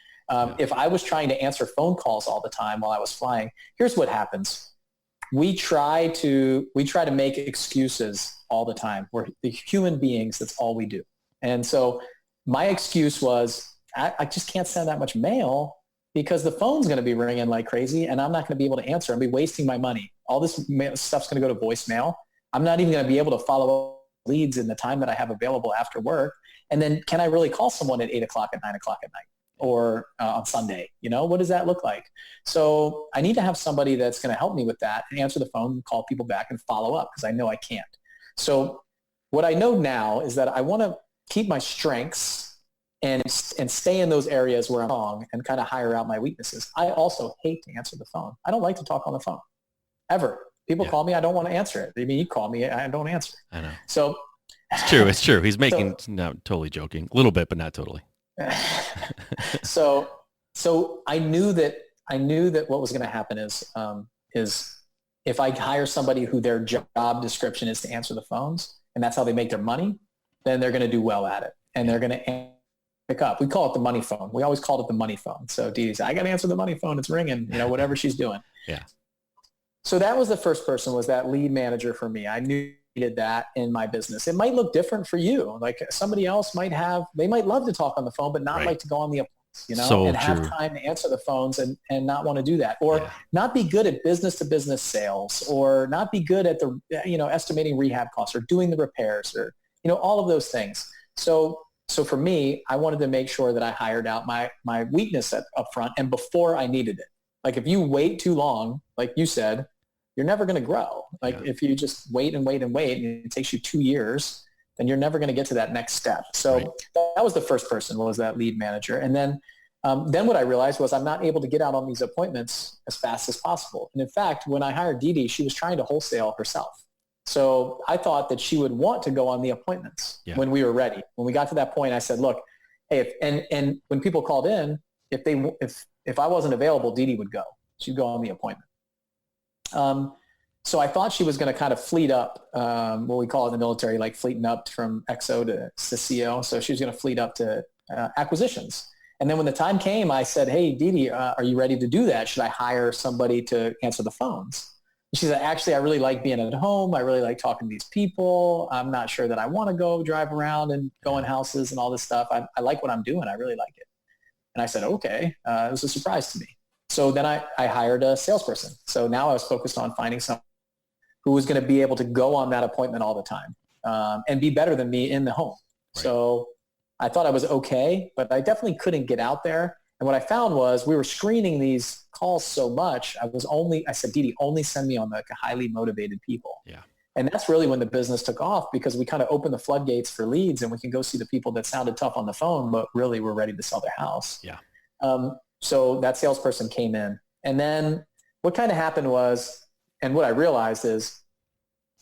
Speaker 2: If I was trying to answer phone calls all the time while I was flying, here's what happens. We try to make excuses all the time. We're the human beings. That's all we do. And so my excuse was, I just can't send that much mail because the phone's going to be ringing like crazy and I'm not going to be able to answer. I'll be wasting my money. All this stuff's going to go to voicemail. I'm not even going to be able to follow up leads in the time that I have available after work. And then can I really call someone at 8 o'clock at 9 o'clock at night? Or on Sunday, what does that look like? So I need to have somebody that's going to help me with that and answer the phone, call people back and follow up because I know I can't. So what I know now is that I want to keep my strengths and stay in those areas where I'm strong and kind of hire out my weaknesses. I also hate to answer the phone. I don't like to talk on the phone ever. People call me. I don't want to answer it. I mean, you call me. I don't answer.
Speaker 1: I know.
Speaker 2: So
Speaker 1: it's true. He's making, no, totally joking a little bit, but not totally.
Speaker 2: So I knew that what was going to happen is if I hire somebody who their job description is to answer the phones and that's how they make their money, then they're going to do well at it and they're going to pick up. We call it the money phone. We always called it the money phone. So Dee Dee said, I got to answer the money phone. It's ringing, whatever she's doing.
Speaker 1: Yeah.
Speaker 2: So that was the first person, was that lead manager for me. I knew needed that in my business. It might look different for you. Like somebody else they might love to talk on the phone, but not like to go on the appointments, and have time to answer the phones and not want to do that, or not be good at business to business sales, or not be good at the, estimating rehab costs or doing the repairs or, all of those things. So for me, I wanted to make sure that I hired out my weakness up front and before I needed it. Like if you wait too long, like you said, you're never going to grow. Like if you just wait and it takes you 2 years, then you're never going to get to that next step. So that was the first person, was that lead manager. And then what I realized was I'm not able to get out on these appointments as fast as possible. And in fact, when I hired Dee Dee, she was trying to wholesale herself. So I thought that she would want to go on the appointments when we were ready. When we got to that point, I said, look, hey, and when people called in, if I wasn't available, Dee Dee would go. She'd go on the appointment. So I thought she was going to kind of fleet up, what we call it in the military, like fleeting up from XO to CO. So she was going to fleet up to acquisitions. And then when the time came, I said, hey, Dee Dee, are you ready to do that? Should I hire somebody to answer the phones? And she said, actually, I really like being at home. I really like talking to these people. I'm not sure that I want to go drive around and go in houses and all this stuff. I like what I'm doing. I really like it. And I said, okay, it was a surprise to me. So then I hired a salesperson. So now I was focused on finding someone who was going to be able to go on that appointment all the time and be better than me in the home. Right. So I thought I was okay, but I definitely couldn't get out there. And what I found was we were screening these calls so much. I said, Dee Dee, only send me on the highly motivated people.
Speaker 1: Yeah.
Speaker 2: And that's really when the business took off, because we kind of opened the floodgates for leads, and we can go see the people that sounded tough on the phone, but really were ready to sell their house.
Speaker 1: Yeah.
Speaker 2: So that salesperson came in, and then what kind of happened was, and what I realized is,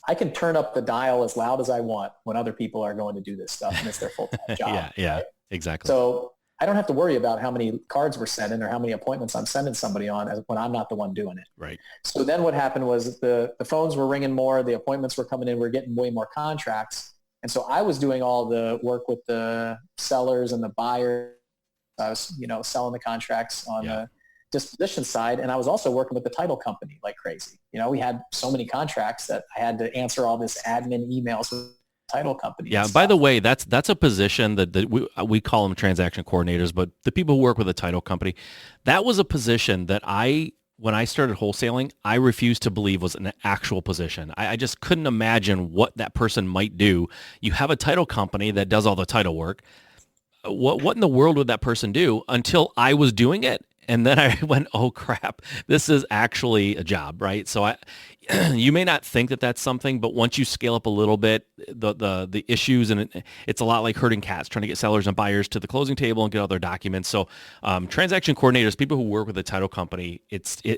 Speaker 2: I can turn up the dial as loud as I want when other people are going to do this stuff, and it's their full-time job.
Speaker 1: Yeah,
Speaker 2: right?
Speaker 1: exactly.
Speaker 2: So I don't have to worry about how many cards we're sending or how many appointments I'm sending somebody on when I'm not the one doing it.
Speaker 1: Right.
Speaker 2: So then what happened was the phones were ringing more, the appointments were coming in, we're getting way more contracts. And so I was doing all the work with the sellers and the buyers. I was, selling the contracts on the disposition side. And I was also working with the title company like crazy. We had so many contracts that I had to answer all this admin emails with the title company.
Speaker 1: Yeah. By the way, that's a position that we call them transaction coordinators, but the people who work with a title company, that was a position that when I started wholesaling, I refused to believe was an actual position. I just couldn't imagine what that person might do. You have a title company that does all the title work. What in the world would that person do, until I was doing it? And then I went, oh crap, this is actually a job, right? So you may not think that that's something, but once you scale up a little bit, the issues, and it's a lot like herding cats, trying to get sellers and buyers to the closing table and get all their documents. So transaction coordinators, people who work with a title company,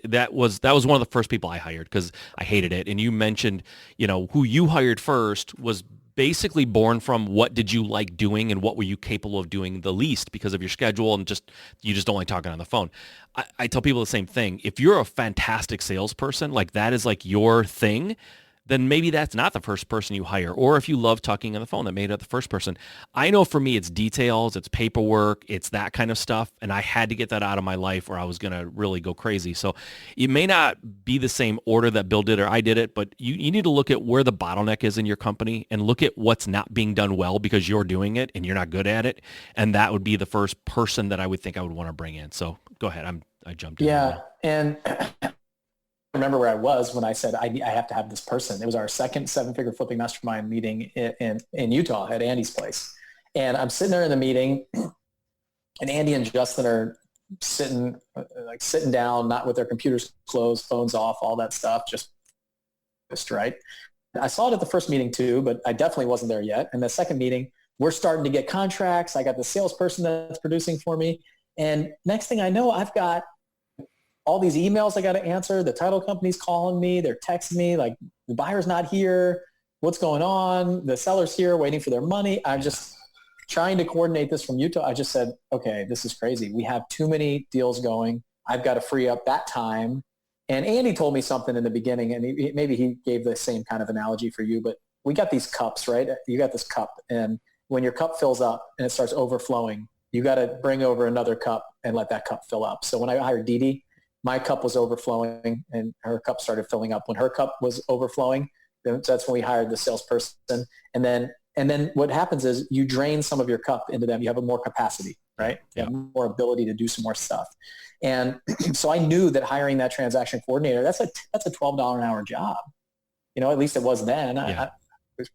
Speaker 1: that was one of the first people I hired, because I hated it. And you mentioned, who you hired first was basically born from what did you like doing and what were you capable of doing the least because of your schedule, and you just don't like talking on the phone. I tell people the same thing. If you're a fantastic salesperson, like that is like your thing, then maybe that's not the first person you hire. Or if you love talking on the phone, that made it the first person. I know for me, it's details, it's paperwork, it's that kind of stuff. And I had to get that out of my life or I was going to really go crazy. So it may not be the same order that Bill did or I did it, but you need to look at where the bottleneck is in your company and look at what's not being done well because you're doing it and you're not good at it. And that would be the first person that I would think I would want to bring in. So go ahead. I jumped in.
Speaker 2: Yeah. And remember where I was when I said I have to have this person. It was our second 7-figure flipping mastermind meeting in Utah at Andy's place. And I'm sitting there in the meeting, and Andy and Justin are sitting down, not with their computers closed, phones off, all that stuff, just right. I saw it at the first meeting too, but I definitely wasn't there yet. And the second meeting, we're starting to get contracts. I got the salesperson that's producing for me. And next thing I know, I've got all these emails I got to answer. The title company's calling me. They're texting me like, the buyer's not here. What's going on? The seller's here waiting for their money. I'm just trying to coordinate this from Utah. I just said, okay, this is crazy. We have too many deals going. I've got to free up that time. And Andy told me something in the beginning, and maybe he gave the same kind of analogy for you, but we got these cups, right? You got this cup, and when your cup fills up and it starts overflowing, you got to bring over another cup and let that cup fill up. So when I hired Dee Dee, my cup was overflowing and her cup started filling up. When her cup was overflowing, that's when we hired the salesperson. And then what happens is you drain some of your cup into them. You have more capacity, right? You have more ability to do some more stuff. And so I knew that hiring that transaction coordinator, that's a $12 an hour job. At least it was then.
Speaker 1: Yeah.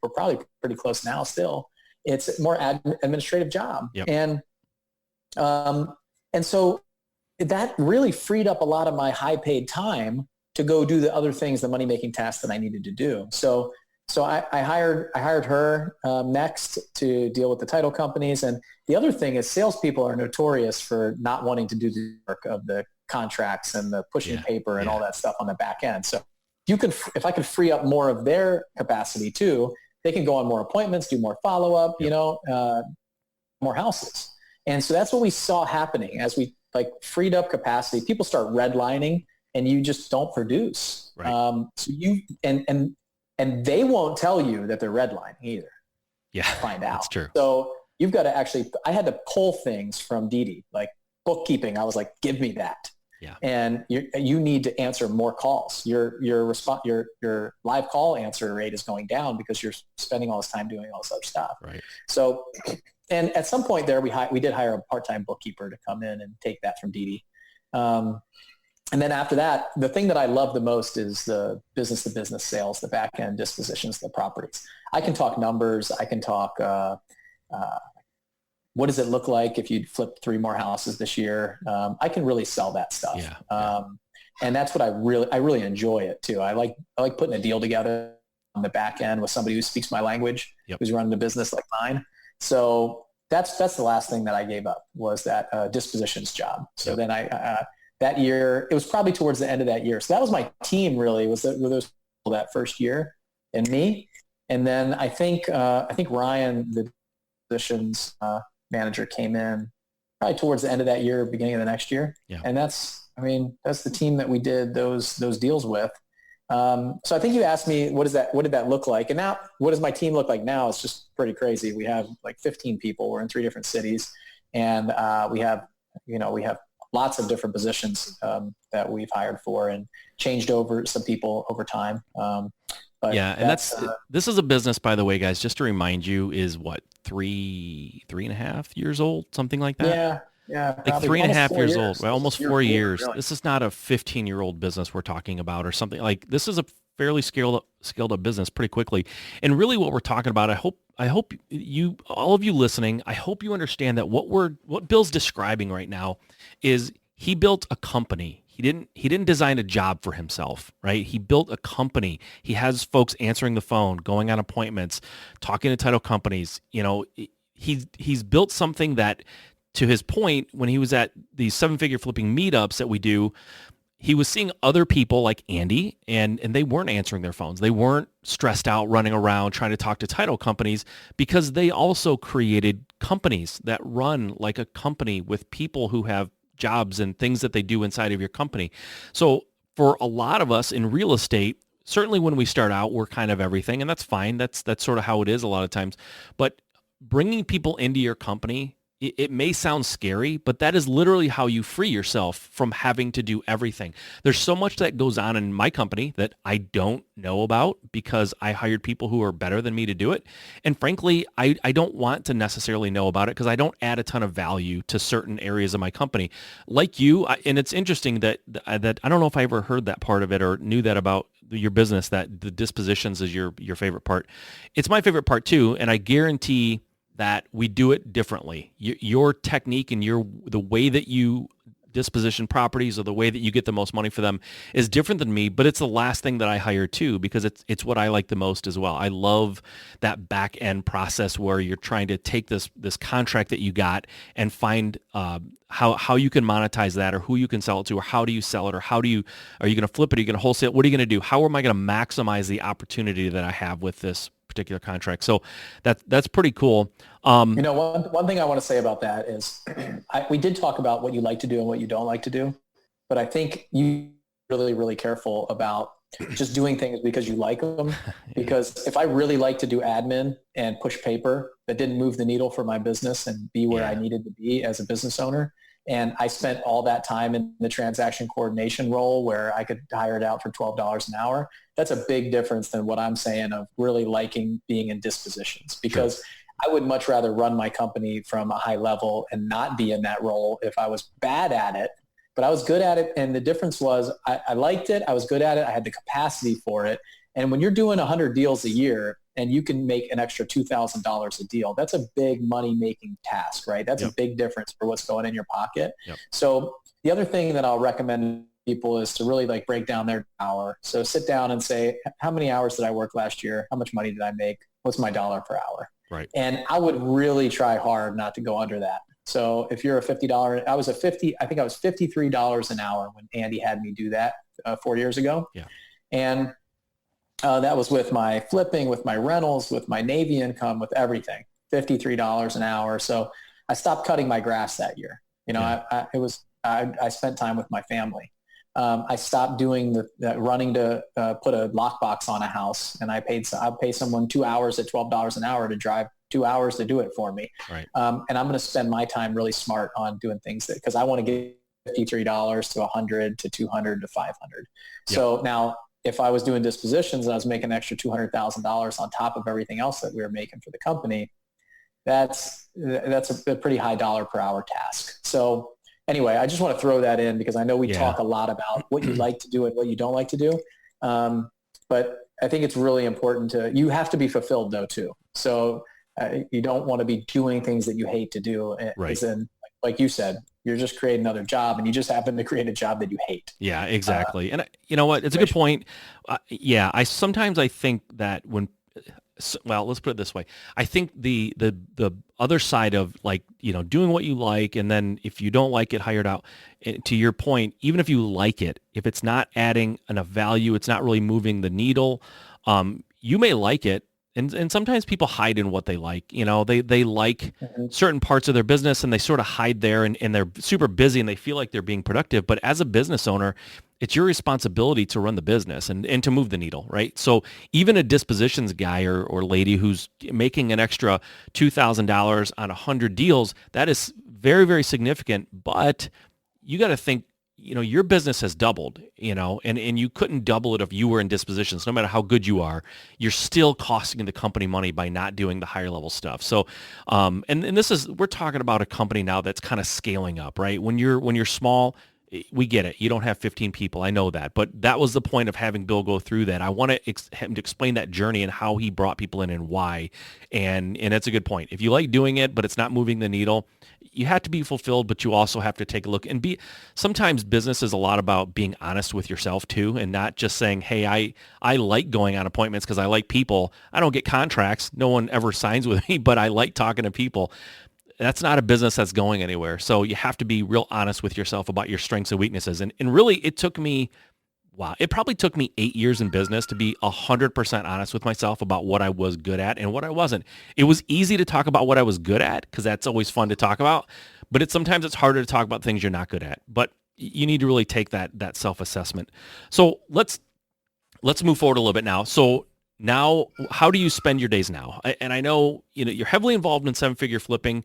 Speaker 2: We're probably pretty close now still. It's a more administrative job.
Speaker 1: Yep.
Speaker 2: And so that really freed up a lot of my high paid time to go do the other things, the money making tasks that I needed to do. So I hired her next to deal with the title companies. And the other thing is salespeople are notorious for not wanting to do the work of the contracts and the pushing paper and all that stuff on the back end. So if I could free up more of their capacity too, they can go on more appointments, do more follow-up, more houses. And so that's what we saw happening as we freed up capacity. People start redlining and you just don't produce.
Speaker 1: Right.
Speaker 2: So and they won't tell you that they're redlining either.
Speaker 1: Yeah,
Speaker 2: find out.
Speaker 1: That's true.
Speaker 2: So you've got to I had to pull things from Dee Dee, like bookkeeping. I was like, give me that.
Speaker 1: Yeah.
Speaker 2: And you need to answer more calls. Your live call answer rate is going down because you're spending all this time doing all this other stuff.
Speaker 1: Right.
Speaker 2: So, and at some point there, we did hire a part-time bookkeeper to come in and take that from Dee Dee. And then after that, the thing that I love the most is the business-to-business sales, the back-end dispositions, the properties. I can talk numbers. I can talk what does it look like if you'd flip 3 more houses this year. I can really sell that stuff.
Speaker 1: Yeah.
Speaker 2: And that's what I really enjoy it too. I like putting a deal together. the back end with somebody who speaks my language,
Speaker 1: Yep.
Speaker 2: who's running a business like mine. So that's the last thing that I gave up was that dispositions job. So
Speaker 1: Yep.
Speaker 2: then that year, it was probably towards the end of that year. So that was my team really, was those people that first year and me. And then I think Ryan, the dispositions manager, came in probably towards the end of that year, beginning of the next year.
Speaker 1: Yeah.
Speaker 2: And that's the team that we did those deals with. So I think you asked me, what did that look like? And now, what does my team look like now? It's just pretty crazy. We have like 15 people. We're in 3 different cities, and we have lots of different positions that we've hired for and changed over some people over time. But
Speaker 1: yeah, and this is a business, by the way, guys, just to remind you, is what, 3.5 years old, something like that?
Speaker 2: Yeah.
Speaker 1: Like 3.5 years old, well, almost 4 years.
Speaker 2: Really.
Speaker 1: This is not a 15-year-old business we're talking about or something. Like, this is a fairly scaled up business pretty quickly. And really what we're talking about, I hope you, all of you listening, I hope you understand that what Bill's describing right now is he built a company. He didn't design a job for himself, right? He built a company. He has folks answering the phone, going on appointments, talking to title companies. He's built something that, to his point, when he was at these 7-figure flipping meetups that we do, he was seeing other people like Andy, and they weren't answering their phones. They weren't stressed out running around trying to talk to title companies, because they also created companies that run like a company with people who have jobs and things that they do inside of your company. So for a lot of us in real estate, certainly when we start out, we're kind of everything, and that's fine. That's sort of how it is a lot of times. But bringing people into your company, it may sound scary, but that is literally how you free yourself from having to do everything. There's so much that goes on in my company that I don't know about because I hired people who are better than me to do it. And frankly, I don't want to necessarily know about it because I don't add a ton of value to certain areas of my company. Like you, and it's interesting that I don't know if I ever heard that part of it or knew that about your business, that the dispositions is your favorite part. It's my favorite part too, and I guarantee that we do it differently. Your technique and the way that you disposition properties or the way that you get the most money for them is different than me, but it's the last thing that I hire too, because it's what I like the most as well. I love that back end process where you're trying to take this contract that you got and find how you can monetize that, or who you can sell it to, or how do you sell it, or are you going to flip it? Are you going to wholesale? What are you going to do? How am I going to maximize the opportunity that I have with this particular contract? So that's pretty cool.
Speaker 2: One thing I want to say about that is we did talk about what you like to do and what you don't like to do, but I think you really, really careful about just doing things because you like them. Because if I really like to do admin and push paper that didn't move the needle for my business and be where I needed to be as a business owner, and I spent all that time in the transaction coordination role where I could hire it out for $12 an hour, that's a big difference than what I'm saying of really liking being in dispositions. Because sure, I would much rather run my company from a high level and not be in that role if I was bad at it, but I was good at it. And the difference was I liked it. I was good at it. I had the capacity for it. And when you're doing 100 deals a year and you can make an extra $2,000 a deal, that's a big money-making task, right? That's a big difference for what's going in your pocket. Yep. So the other thing that I'll recommend people is to really break down their hour. So sit down and say, how many hours did I work last year? How much money did I make? What's my dollar per hour?
Speaker 1: Right.
Speaker 2: And I would really try hard not to go under that. So if you're a $50, I think I was $53 an hour when Andy had me do that 4 years ago.
Speaker 1: Yeah.
Speaker 2: And that was with my flipping, with my rentals, with my Navy income, with everything, $53 an hour. So I stopped cutting my grass that year. I spent time with my family. I stopped doing the running to put a lockbox on a house, and I'd pay someone 2 hours at $12 an hour to drive 2 hours to do it for me.
Speaker 1: Right.
Speaker 2: And I'm going to spend my time really smart on doing things because I want to get $53 to 100 to 200 to 500. Yep. So now if I was doing dispositions and I was making an extra $200,000 on top of everything else that we were making for the company, that's a pretty high dollar per hour task. So anyway, I just want to throw that in because I know we talk a lot about what you like to do and what you don't like to do. But I think it's really important you have to be fulfilled though too. So you don't want to be doing things that you hate to do.
Speaker 1: Right.
Speaker 2: As in, like you said, You're just creating another job, and you just happen to create a job that you hate.
Speaker 1: Yeah, exactly. And you know what? It's a good point. Yeah, I think that well, let's put it this way. I think the other side of like, doing what you like, and then if you don't like it, hired out, to your point, even if you like it, if it's not adding enough value, it's not really moving the needle, you may like it. And sometimes people hide in what they like. They like certain parts of their business and they sort of hide there, and they're super busy and they feel like they're being productive. But as a business owner, it's your responsibility to run the business and to move the needle, right? So even a dispositions guy or lady who's making an extra $2,000 on 100 deals, that is very, very significant. But you got to think, your business has doubled, and you couldn't double it if you were in dispositions. No matter how good you are, you're still costing the company money by not doing the higher level stuff. So, and we're talking about a company now that's kind of scaling up, right? When you're small, we get it. You don't have 15 people. I know that. But that was the point of having Bill go through that. I want him to explain that journey and how he brought people in and why. And that's a good point. If you like doing it, but it's not moving the needle, you have to be fulfilled, but you also have to take a look and sometimes business is a lot about being honest with yourself too, and not just saying, hey, I like going on appointments because I like people. I don't get contracts. No one ever signs with me, but I like talking to people. That's not a business that's going anywhere. So you have to be real honest with yourself about your strengths and weaknesses. And really, it probably took me 8 years in business to be 100% honest with myself about what I was good at and what I wasn't. It was easy to talk about what I was good at because that's always fun to talk about. But sometimes it's harder to talk about things you're not good at. But you need to really take that self-assessment. So let's move forward a little bit now. So now, how do you spend your days now? And I know you're heavily involved in seven-figure flipping.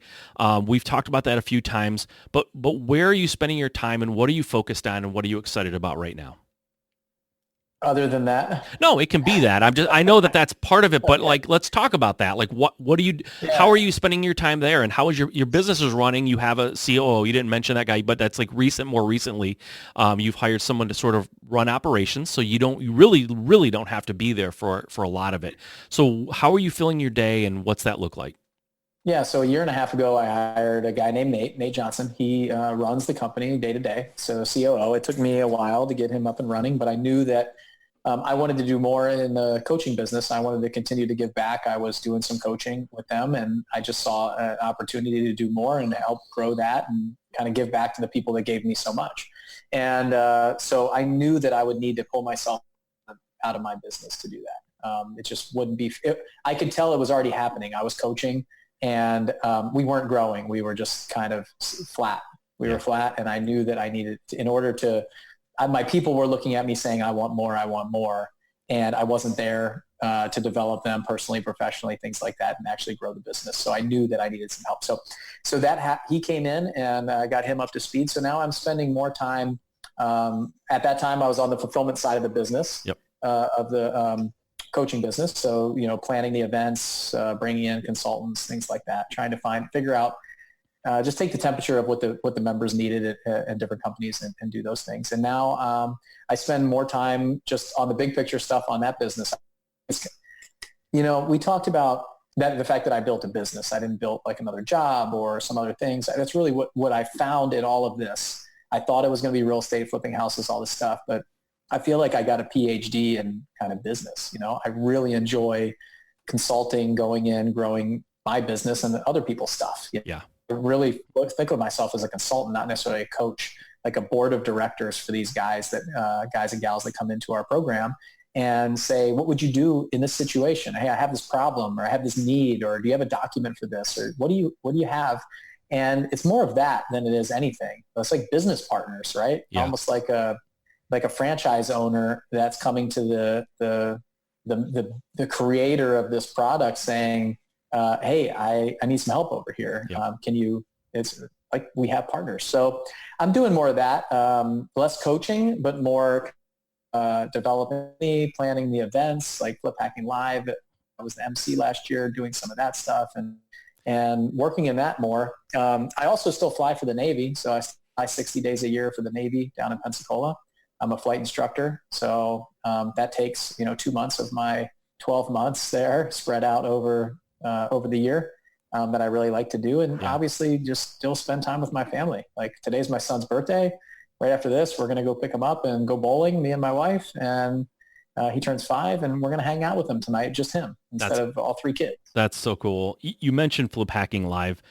Speaker 1: We've talked about that a few times. But where are you spending your time, and what are you focused on, and what are you excited about right now?
Speaker 2: Other than that?
Speaker 1: No, it can be that. I know that that's part of it, but like, let's talk about that. Like, what do you, how are you spending your time there, and how is your business is running? You have a COO. You didn't mention that guy, but that's like more recently, you've hired someone to sort of run operations. So you really don't have to be there for a lot of it. So how are you filling your day, and what's that look like?
Speaker 2: Yeah, so a year and a half ago, I hired a guy named Nate Johnson. He runs the company day to day. So COO, it took me a while to get him up and running, but I knew that I wanted to do more in the coaching business. I wanted to continue to give back. I was doing some coaching with them, and I just saw an opportunity to do more and to help grow that and kind of give back to the people that gave me so much. And so I knew that I would need to pull myself out of my business to do that. It just wouldn't be, I could tell it was already happening. I was coaching, and we weren't growing. We were just kind of flat. We were flat, and I knew that I needed to, in order to, my people were looking at me saying, I want more. And I wasn't there to develop them personally, professionally, things like that, and actually grow the business. So I knew that I needed some help. So that he came in, and I got him up to speed. So now I'm spending more time. At that time, I was on the fulfillment side of the business, of the coaching business. So, planning the events, bringing in consultants, things like that, trying to figure out, just take the temperature of what the members needed at different companies and do those things. And now I spend more time just on the big picture stuff on that business. We talked about that, the fact that I built a business. I didn't build like another job or some other things. That's really what I found in all of this. I thought it was going to be real estate, flipping houses, all this stuff, but I feel like I got a PhD in kind of business. I really enjoy consulting, going in, growing my business and other people's stuff.
Speaker 1: Yeah.
Speaker 2: I really think of myself as a consultant, not necessarily a coach, like a board of directors for these guys guys and gals that come into our program and say, what would you do in this situation? Hey, I have this problem, or I have this need, or do you have a document for this? Or what do you have? And it's more of that than it is anything. It's like business partners, right? Yeah. Almost like a franchise owner that's coming to the creator of this product saying, hey, I need some help over here. Yeah. It's like we have partners. So I'm doing more of that, less coaching, but more developing, planning the events, like Flip Hacking Live. I was the MC last year doing some of that stuff and working in that more. I also still fly for the Navy. So I fly 60 days a year for the Navy down in Pensacola. I'm a flight instructor. So that takes, 2 months of my 12 months there spread out over the year. that I really like to do. And obviously just still spend time with my family. Like today's my son's birthday. Right after this, we're going to go pick him up and go bowling, me and my wife. And he turns 5 and we're going to hang out with him tonight, just him instead of all 3 kids.
Speaker 1: That's so cool. You mentioned Flip Hacking Live.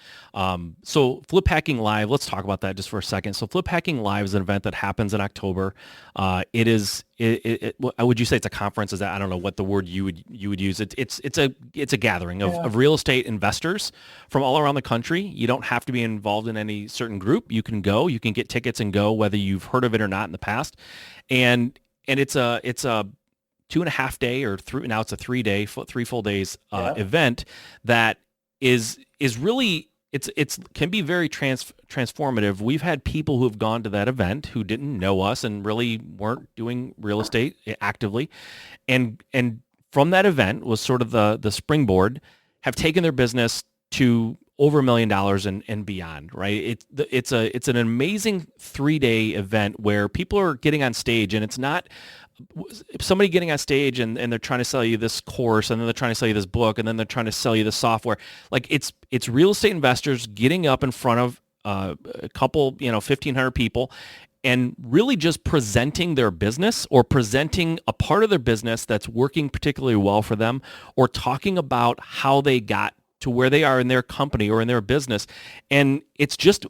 Speaker 1: So Flip Hacking Live, let's talk about that just for a second. So Flip Hacking Live is an event that happens in October. Would you say it's a conference? Is that, I don't know what the word you would use. It's a gathering of real estate investors from all around the country. You don't have to be involved in any certain group. You can go, you can get tickets and go, whether you've heard of it or not in the past. And it's a 2.5 day or now it's a 3 day, 3 full days event that is really, it's can be very transformative. We've had people who have gone to that event who didn't know us and really weren't doing real estate actively. And from that event was sort of the springboard, have taken their business to over $1 million and beyond, right? It's an amazing 3-day event where people are getting on stage, and it's not somebody getting on stage and they're trying to sell you this course, and then they're trying to sell you this book, and then they're trying to sell you the software. Like it's real estate investors getting up in front of a couple, 1,500 people, and really just presenting their business or presenting a part of their business that's working particularly well for them, or talking about how they got to where they are in their company or in their business. And it's just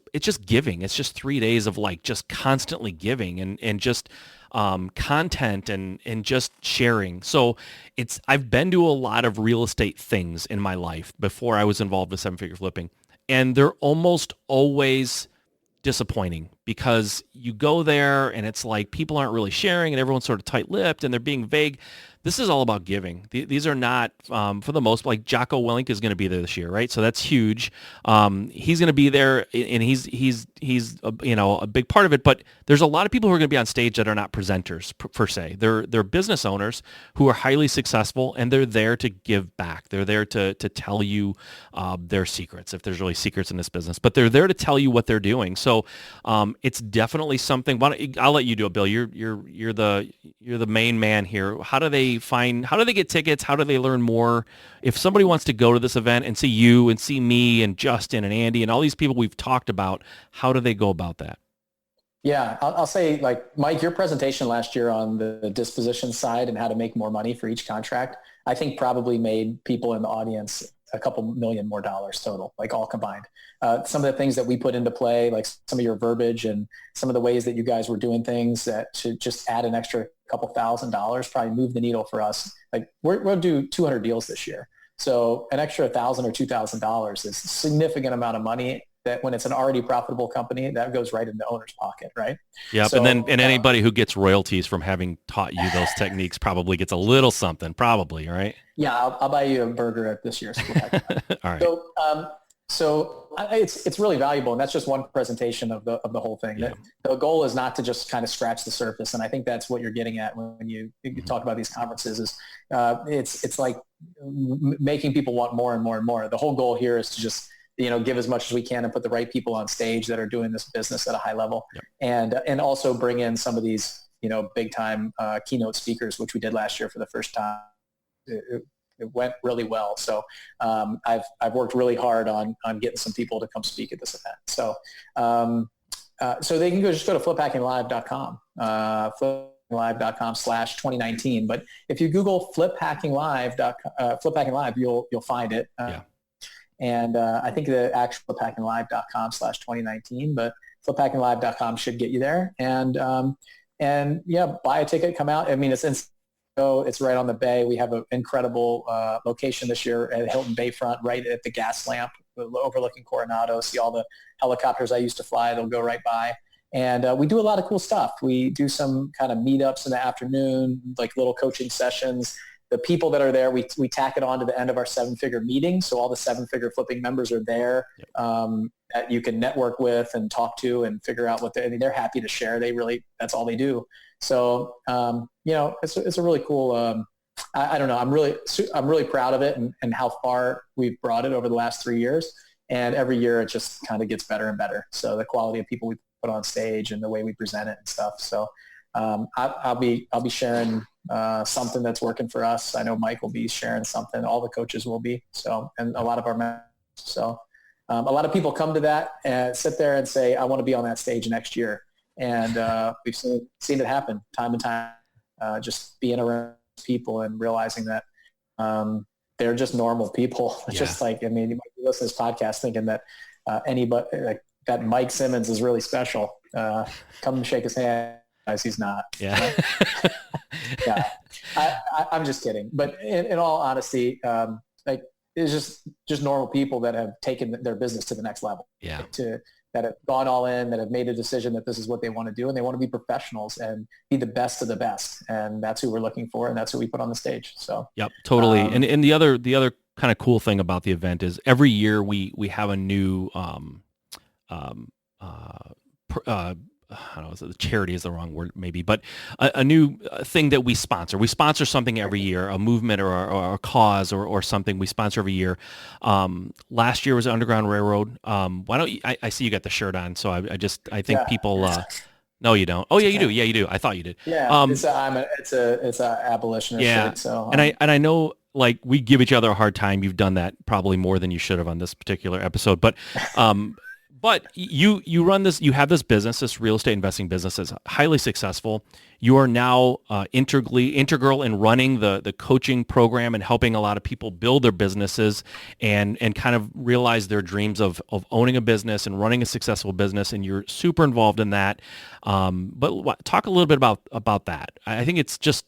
Speaker 1: giving. It's just 3 days of like just constantly giving and just content and just sharing. So I've been to a lot of real estate things in my life before I was involved with 7-figure flipping, and they're almost always disappointing because you go there and it's like people aren't really sharing and everyone's sort of tight-lipped and they're being vague. This is all about giving. These are not, for the most, like Jocko Willink is going to be there this year, right? So that's huge. He's going to be there, and he's a big part of it. But there's a lot of people who are going to be on stage that are not presenters per se. They're business owners who are highly successful, and they're there to give back. They're there to tell you their secrets, if there's really secrets in this business. But they're there to tell you what they're doing. So it's definitely something. I'll let you do it, Bill. You're the main man here. How do they get tickets? How do they learn more? If somebody wants to go to this event and see you and see me and Justin and Andy and all these people we've talked about, how do they go about that?
Speaker 2: Yeah, I'll say, like, Mike, your presentation last year on the disposition side and how to make more money for each contract, I think probably made people in the audience a couple million more dollars total, like all combined. Some of the things that we put into play, like some of your verbiage and some of the ways that you guys were doing things that to just add an extra couple $1,000 probably move the needle for us. Like we'll do 200 deals this year. So an extra $1,000 or $2,000 is a significant amount of money that when it's an already profitable company, that goes right in the owner's pocket, right?
Speaker 1: Yep. So, and anybody who gets royalties from having taught you those techniques probably gets a little something, probably, right?
Speaker 2: Yeah, I'll buy you a burger at this year's.
Speaker 1: All right.
Speaker 2: So it's really valuable, and that's just one presentation of the whole thing.
Speaker 1: Yeah.
Speaker 2: The goal is not to just kind of scratch the surface, and I think that's what you're getting at when you talk about these conferences. Is it's like making people want more and more and more. The whole goal here is to just give as much as we can and put the right people on stage that are doing this business at a high level, and also bring in some of these big time keynote speakers, which we did last year for the first time. It went really well. So I've worked really hard on getting some people to come speak at this event. So so they can just go to fliphackinglive.com, fliphackinglive.com/2019. But if you Google fliphacking live, you'll find it. And I think the actual fliphackinglive.com/2019, but fliphackinglive.com should get you there. And buy a ticket, come out. I mean, it's right on the bay. We have an incredible location this year at Hilton Bayfront, right at the gas lamp overlooking Coronado. See all the helicopters I used to fly. They'll go right by. And we do a lot of cool stuff. We do some kind of meetups in the afternoon, like little coaching sessions. The people that are there, we tack it on to the end of our 7-figure meeting. So all the 7-figure flipping members are there that you can network with and talk to and figure out they're happy to share. That's all they do. So, it's a really cool, I don't know. I'm really proud of it and how far we've brought it over the last 3 years. And every year it just kind of gets better and better. So the quality of people we put on stage and the way we present it and stuff. So I'll be sharing something that's working for us. I know Mike will be sharing something. All the coaches will be. So, and a lot of our So a lot of people come to that and sit there and say, I want to be on that stage next year. And we've seen it happen time and time, just being around people and realizing that they're just normal people. It's just like, I mean, you might be listening to this podcast thinking that anybody, like that Mike Simmons is really special. Come and shake his hand. Guys, he's not.
Speaker 1: Yeah.
Speaker 2: Yeah. I'm just kidding. But in all honesty, like it's just normal people that have taken their business to the next level.
Speaker 1: Yeah.
Speaker 2: That have gone all in, that have made a decision that this is what they want to do, and they want to be professionals and be the best of the best. And that's who we're looking for, and that's who we put on the stage. So
Speaker 1: yep, totally. And the other kind of cool thing about the event is every year we have a new I don't know, charity is the wrong word maybe, but a new thing that we sponsor. We sponsor something every year, a movement or a cause or something we sponsor every year. Last year was Underground Railroad. Why don't you, I see you got the shirt on, so I think people, no, you don't. Oh yeah, you do. Yeah, you do. I thought you did.
Speaker 2: Yeah, it's a abolitionist shirt. So,
Speaker 1: and I know, like, we give each other a hard time. You've done that probably more than you should have on this particular episode, but but you run this, you have this business, this real estate investing business is highly successful. You are now integral in running the coaching program and helping a lot of people build their businesses and kind of realize their dreams of owning a business and running a successful business. And you're super involved in that. But talk a little bit about that. I think it's just,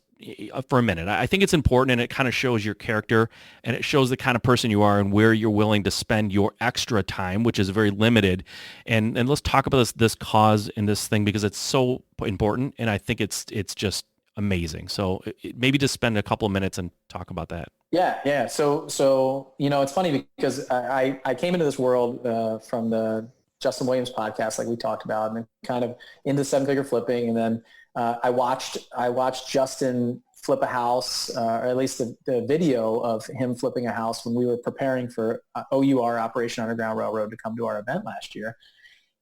Speaker 1: for a minute, I think it's important, and it kind of shows your character, and it shows the kind of person you are and where you're willing to spend your extra time, which is very limited. And let's talk about this cause and this thing, because it's so important, and I think it's just amazing. So maybe just spend a couple of minutes and talk about that.
Speaker 2: Yeah. So it's funny because I came into this world from the Justin Williams podcast, like we talked about, and then kind of into seven-figure flipping, and then I watched Justin flip a house, or at least the video of him flipping a house when we were preparing for OUR, Operation Underground Railroad, to come to our event last year.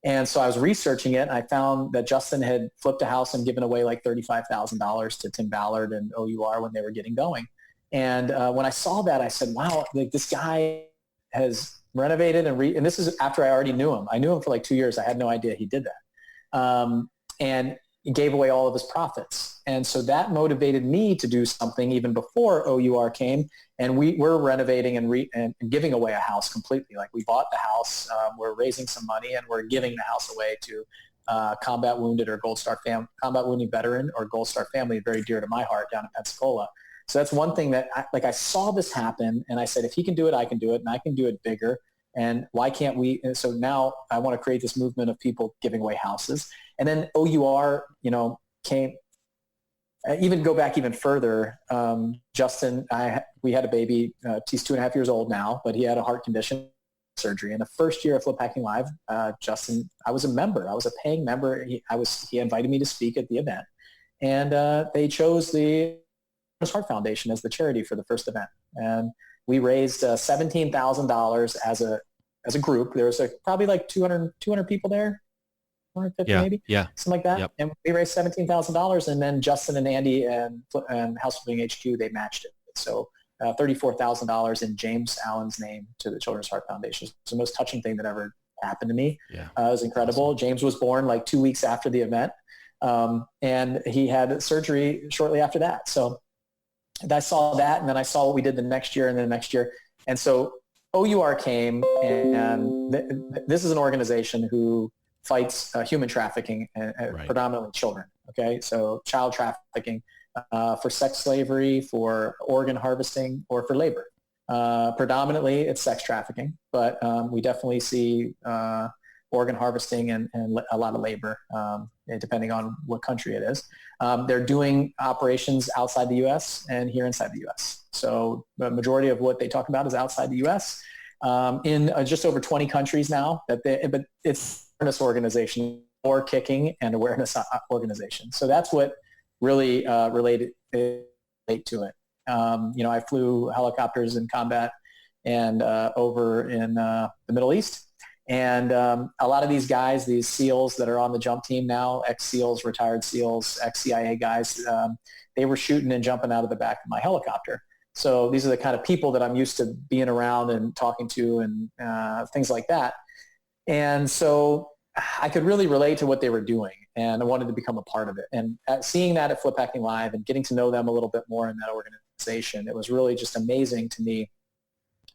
Speaker 2: And so I was researching it, and I found that Justin had flipped a house and given away like $35,000 to Tim Ballard and OUR when they were getting going. And when I saw that, I said, wow, like, this guy has renovated and this is after I already knew him. I knew him for like 2 years. I had no idea he did that. And he gave away all of his profits. And so that motivated me to do something even before OUR came. And we're renovating and giving away a house completely. Like, we bought the house, we're raising some money, and we're giving the house away to combat wounded or combat wounded veteran or Gold Star family, very dear to my heart, down in Pensacola. So that's one thing that I saw this happen, and I said, if he can do it, I can do it, and I can do it bigger. And why can't we? And so now I want to create this movement of people giving away houses. And then OUR, came, even go back even further. Justin, we had a baby. He's 2.5 years old now, but he had a heart condition, surgery. And the first year of Flip Hacking Live, Justin, I was a member. I was a paying member. He invited me to speak at the event, and they chose the Heart Foundation as the charity for the first event. And we raised $17,000 as a group. There was probably like 200 people there. 150 maybe, something like that. Yep. And we raised $17,000, and then Justin and Andy and House Flipping HQ, they matched it. So $34,000 in James Allen's name to the Children's Heart Foundation. It's the most touching thing that ever happened to me. Yeah. It was incredible. Awesome. James was born like 2 weeks after the event, and he had surgery shortly after that. So I saw that, and then I saw what we did the next year and then the next year. And so OUR came, and this is an organization who fights human trafficking, right, predominantly children. Okay, so child trafficking for sex slavery, for organ harvesting, or for labor. Predominantly, it's sex trafficking, but we definitely see organ harvesting and a lot of labor, depending on what country it is. They're doing operations outside the U.S. and here inside the U.S. So the majority of what they talk about is outside the U.S. In just over 20 countries now. But it's awareness organization, or kicking and awareness organization. So that's what really related to it. I flew helicopters in combat and over in the Middle East. And a lot of these guys, these SEALs that are on the jump team now, ex-SEALs, retired SEALs, ex-CIA guys, they were shooting and jumping out of the back of my helicopter. So these are the kind of people that I'm used to being around and talking to and things like that. And so I could really relate to what they were doing, and I wanted to become a part of it. And seeing that at Flip Hacking Live and getting to know them a little bit more in that organization, it was really just amazing to me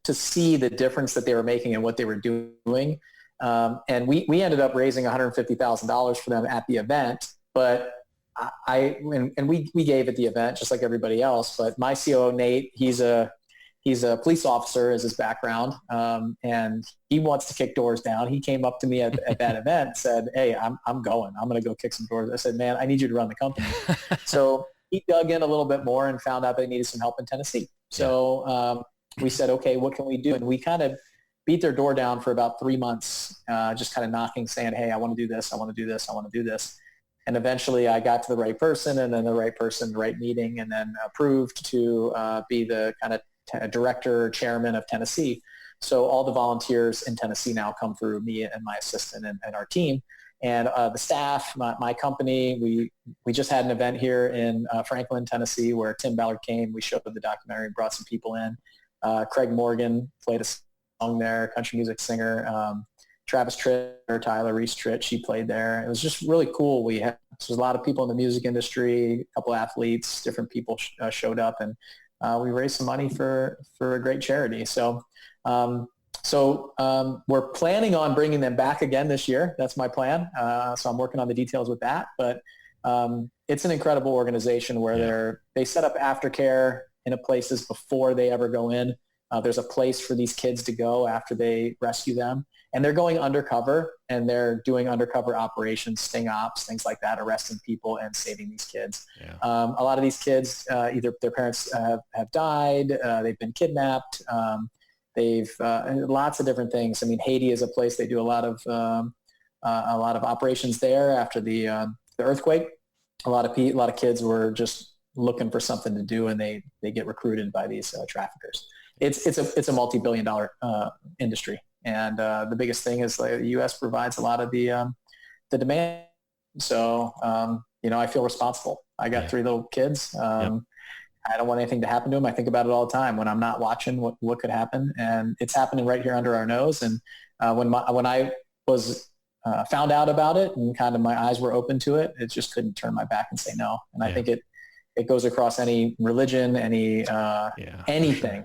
Speaker 2: to see the difference that they were making and what they were doing. And we ended up raising $150,000 for them at the event, but we gave at the event just like everybody else. But my COO, Nate, he's a police officer as his background, and he wants to kick doors down. He came up to me at that event and said, "Hey, I'm going. I'm going to go kick some doors." I said, "Man, I need you to run the company." So he dug in a little bit more and found out they needed some help in Tennessee. So we said, "Okay, what can we do?" And we kind of beat their door down for about 3 months, just kind of knocking, saying, "Hey, I want to do this. I want to do this. I want to do this." And eventually I got to the right person, and then the right person, the right meeting, and then approved to be the kind of director or chairman of Tennessee. So all the volunteers in Tennessee now come through me and my assistant and our team. And the staff, my company, we just had an event here in Franklin, Tennessee, where Tim Ballard came. We showed the documentary, brought some people in. Craig Morgan played a song there, country music singer. Travis Tritt or Tyler Reese Tritt, she played there. It was just really cool. There's a lot of people in the music industry, a couple athletes, different people showed up, and we raised some money for a great charity. So we're planning on bringing them back again this year. That's my plan. So I'm working on the details with that, but it's an incredible organization where they set up aftercare in places before they ever go in. There's a place for these kids to go after they rescue them. And they're going undercover, and they're doing undercover operations, sting ops, things like that, arresting people and saving these kids. Yeah. A lot of these kids, either their parents have died, they've been kidnapped, they've lots of different things. I mean, Haiti is a place they do a lot of operations there after the earthquake. A lot of kids were just looking for something to do, and they get recruited by these traffickers. It's a multi-billion-dollar industry. And the biggest thing is the U.S. provides a lot of the demand. So, I feel responsible. I got 3 little kids. I don't want anything to happen to them. I think about it all the time when I'm not watching what could happen. And it's happening right here under our nose. And when I was found out about it and kind of my eyes were open to it, it just couldn't turn my back and say no. And I think it goes across any religion, anything. Sure.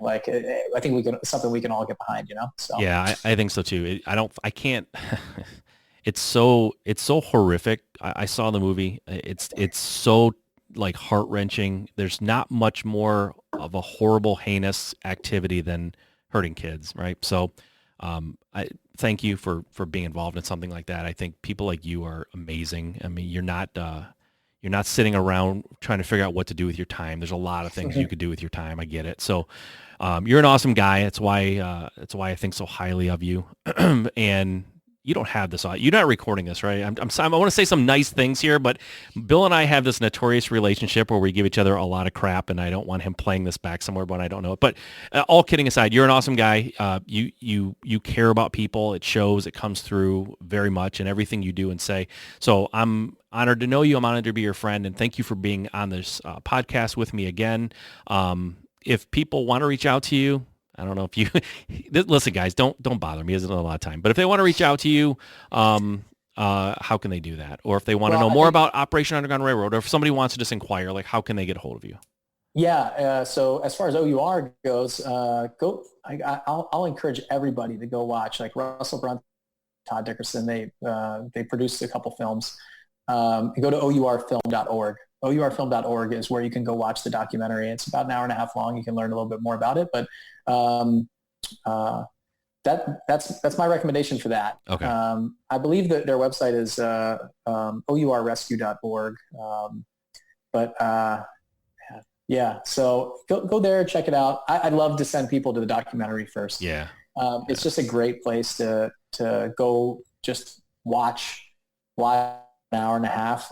Speaker 2: Like I think something we can all get behind, So
Speaker 1: yeah, I think so too. I can't. It's so horrific. I saw the movie. It's so like heart wrenching. There's not much more of a horrible, heinous activity than hurting kids, right? So, I thank you for being involved in something like that. I think people like you are amazing. I mean, you're not sitting around trying to figure out what to do with your time. There's a lot of things you could do with your time. I get it. So you're an awesome guy. That's why I think so highly of you. And you don't have this. You're not recording this, right? I want to say some nice things here, but Bill and I have this notorious relationship where we give each other a lot of crap, and I don't want him playing this back somewhere, but I don't know it. But all kidding aside, you're an awesome guy. You care about people. It shows. It comes through very much in everything you do and say. So I'm honored to know you. I'm honored to be your friend, and thank you for being on this podcast with me again. If people want to reach out to you, I don't know if you listen, guys. Don't bother me. Isn't a lot of time, but if they want to reach out to you, how can they do that? Or if they want to know more about Operation Underground Railroad, or if somebody wants to just inquire, like how can they get a hold of you?
Speaker 2: Yeah. So as far as OUR goes, I'll encourage everybody to go watch. Like Russell Brunson, Todd Dickerson, they produced a couple films. Go to OURfilm.org. OURfilm.org is where you can go watch the documentary. It's about an hour and a half long. You can learn a little bit more about it, but that's my recommendation for that. Okay. I believe that their website is OURrescue.org. So go there, check it out. I'd love to send people to the documentary first.
Speaker 1: Yeah.
Speaker 2: It's just a great place to go just watch an hour and a half.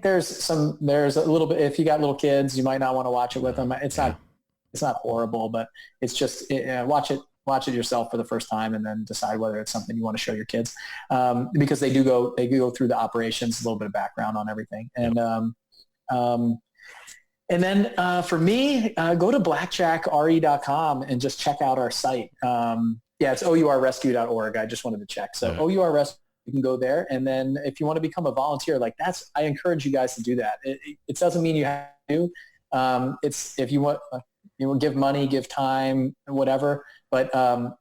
Speaker 2: There's a little bit, if you got little kids, you might not want to watch it with them. It's not horrible, but it's just watch it yourself for the first time and then decide whether it's something you want to show your kids. Because they do go through the operations, a little bit of background on everything. And And then for me, go to blackjackre.com and just check out our site. It's OURrescue.org. I just wanted to check. So OUR Rescue, you can go there. And then if you want to become a volunteer, I encourage you guys to do that. It doesn't mean you have to. It's if you want, give money, give time, whatever. But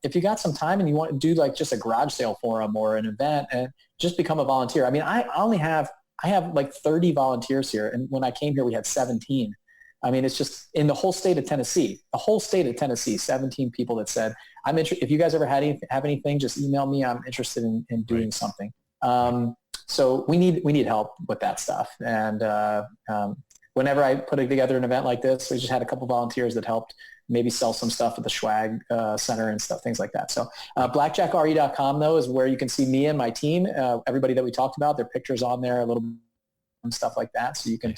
Speaker 2: if you got some time and you want to do just a garage sale forum or an event, and just become a volunteer. I mean, I have 30 volunteers here. And when I came here, we had 17. I mean, it's just in the whole state of Tennessee, 17 people that said, I'm interested. If you guys ever have anything, just email me. I'm interested in doing something. So we need help with that stuff. And whenever I put together an event like this, we just had a couple volunteers that helped maybe sell some stuff at the Schwag Center and stuff, things like that. So blackjackre.com, though, is where you can see me and my team, everybody that we talked about, their pictures on there, a little and stuff like that. So you can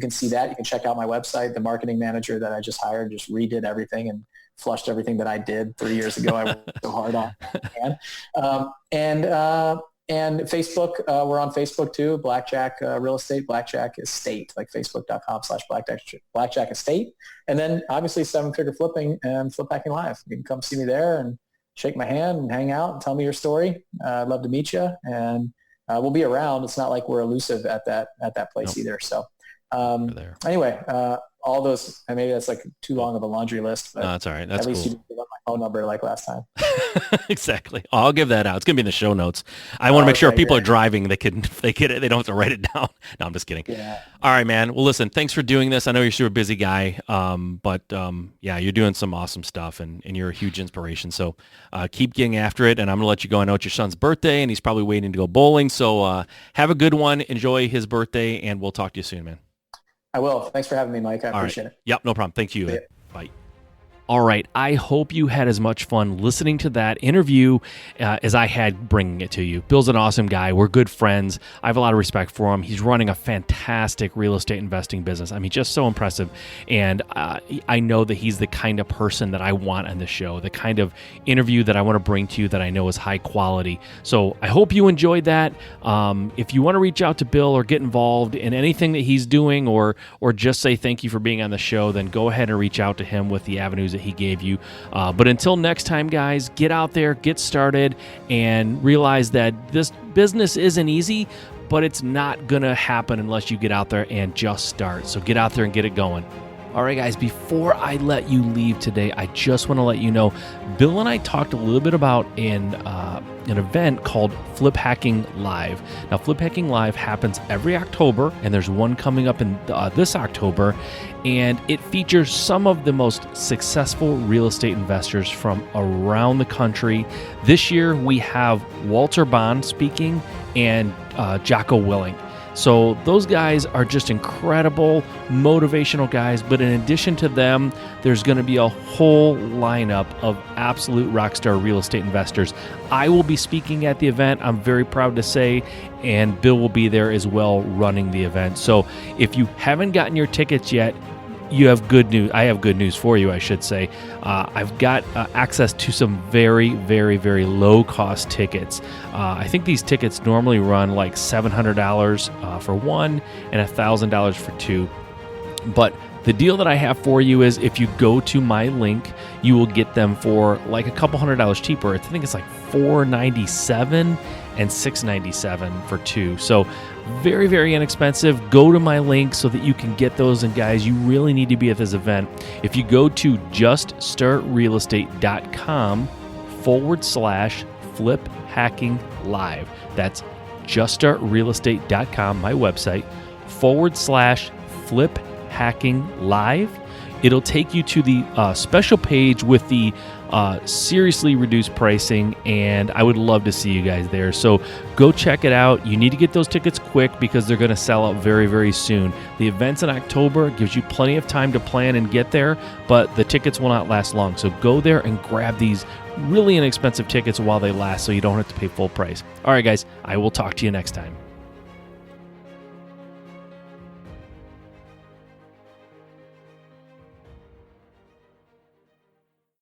Speaker 2: see that. You can check out my website. The marketing manager that I just hired just redid everything and flushed everything that I did 3 years ago. I worked so hard on. And Facebook, we're on Facebook too. Blackjack Real Estate, Blackjack Estate, like facebook.com/Blackjack Estate. And then obviously 7-Figure Flipping and Flip Hacking Live. You can come see me there and shake my hand and hang out and tell me your story. I'd love to meet you. And we'll be around. It's not like we're elusive at that place either. So anyway, all those, and maybe that's too long of a laundry list, but
Speaker 1: no, that's all right. That's
Speaker 2: at least
Speaker 1: cool.
Speaker 2: You didn't give up my phone number like last time.
Speaker 1: Exactly. I'll give that out. It's going to be in the show notes. I want to make sure if people are driving, they don't have to write it down. No, I'm just kidding. Yeah. All right, man. Well, listen, thanks for doing this. I know you're a super busy guy. But you're doing some awesome stuff and you're a huge inspiration. So keep getting after it. And I'm going to let you go. I know it's your son's birthday and he's probably waiting to go bowling. So have a good one. Enjoy his birthday and we'll talk to you soon, man.
Speaker 2: I will. Thanks for having me, Mike. I appreciate it.
Speaker 1: Yep, no problem. Thank you. Bye. All right. I hope you had as much fun listening to that interview as I had bringing it to you. Bill's an awesome guy. We're good friends. I have a lot of respect for him. He's running a fantastic real estate investing business. I mean, just so impressive. And I know that he's the kind of person that I want on the show, the kind of interview that I want to bring to you that I know is high quality. So I hope you enjoyed that. If you want to reach out to Bill or get involved in anything that he's doing or just say thank you for being on the show, then go ahead and reach out to him with the avenues that he gave you. But until next time, guys, get out there, get started, and realize that this business isn't easy, but it's not going to happen unless you get out there and just start. So get out there and get it going. All right, guys, before I let you leave today, I just want to let you know, Bill and I talked a little bit about an event called Flip Hacking Live. Now, Flip Hacking Live happens every October, and there's one coming up in this October, and it features some of the most successful real estate investors from around the country. This year, we have Walter Bond speaking and Jocko Willing. So those guys are just incredible, motivational guys. But in addition to them, there's going to be a whole lineup of absolute rockstar real estate investors. I will be speaking at the event, I'm very proud to say, and Bill will be there as well running the event. So if you haven't gotten your tickets yet, you have good news. I have good news for you, I should say. I've got access to some very, very, very low-cost tickets. I think these tickets normally run like $700 for one and $1,000 for two. But the deal that I have for you is if you go to my link, you will get them for like a couple $100 cheaper. I think it's like $497 and $697 for two. So very, very inexpensive. Go to my link so that you can get those. And guys, you really need to be at this event. If you go to juststartrealestate.com/Flip Hacking Live, that's juststartrealestate.com, my website, /Flip Hacking Live. It'll take you to the special page with the seriously reduced pricing, and I would love to see you guys there. So go check it out. You need to get those tickets quick because they're going to sell out very, very soon. The event's in October. It gives you plenty of time to plan and get there, but the tickets will not last long. So go there and grab these really inexpensive tickets while they last so you don't have to pay full price. All right, guys, I will talk to you next time.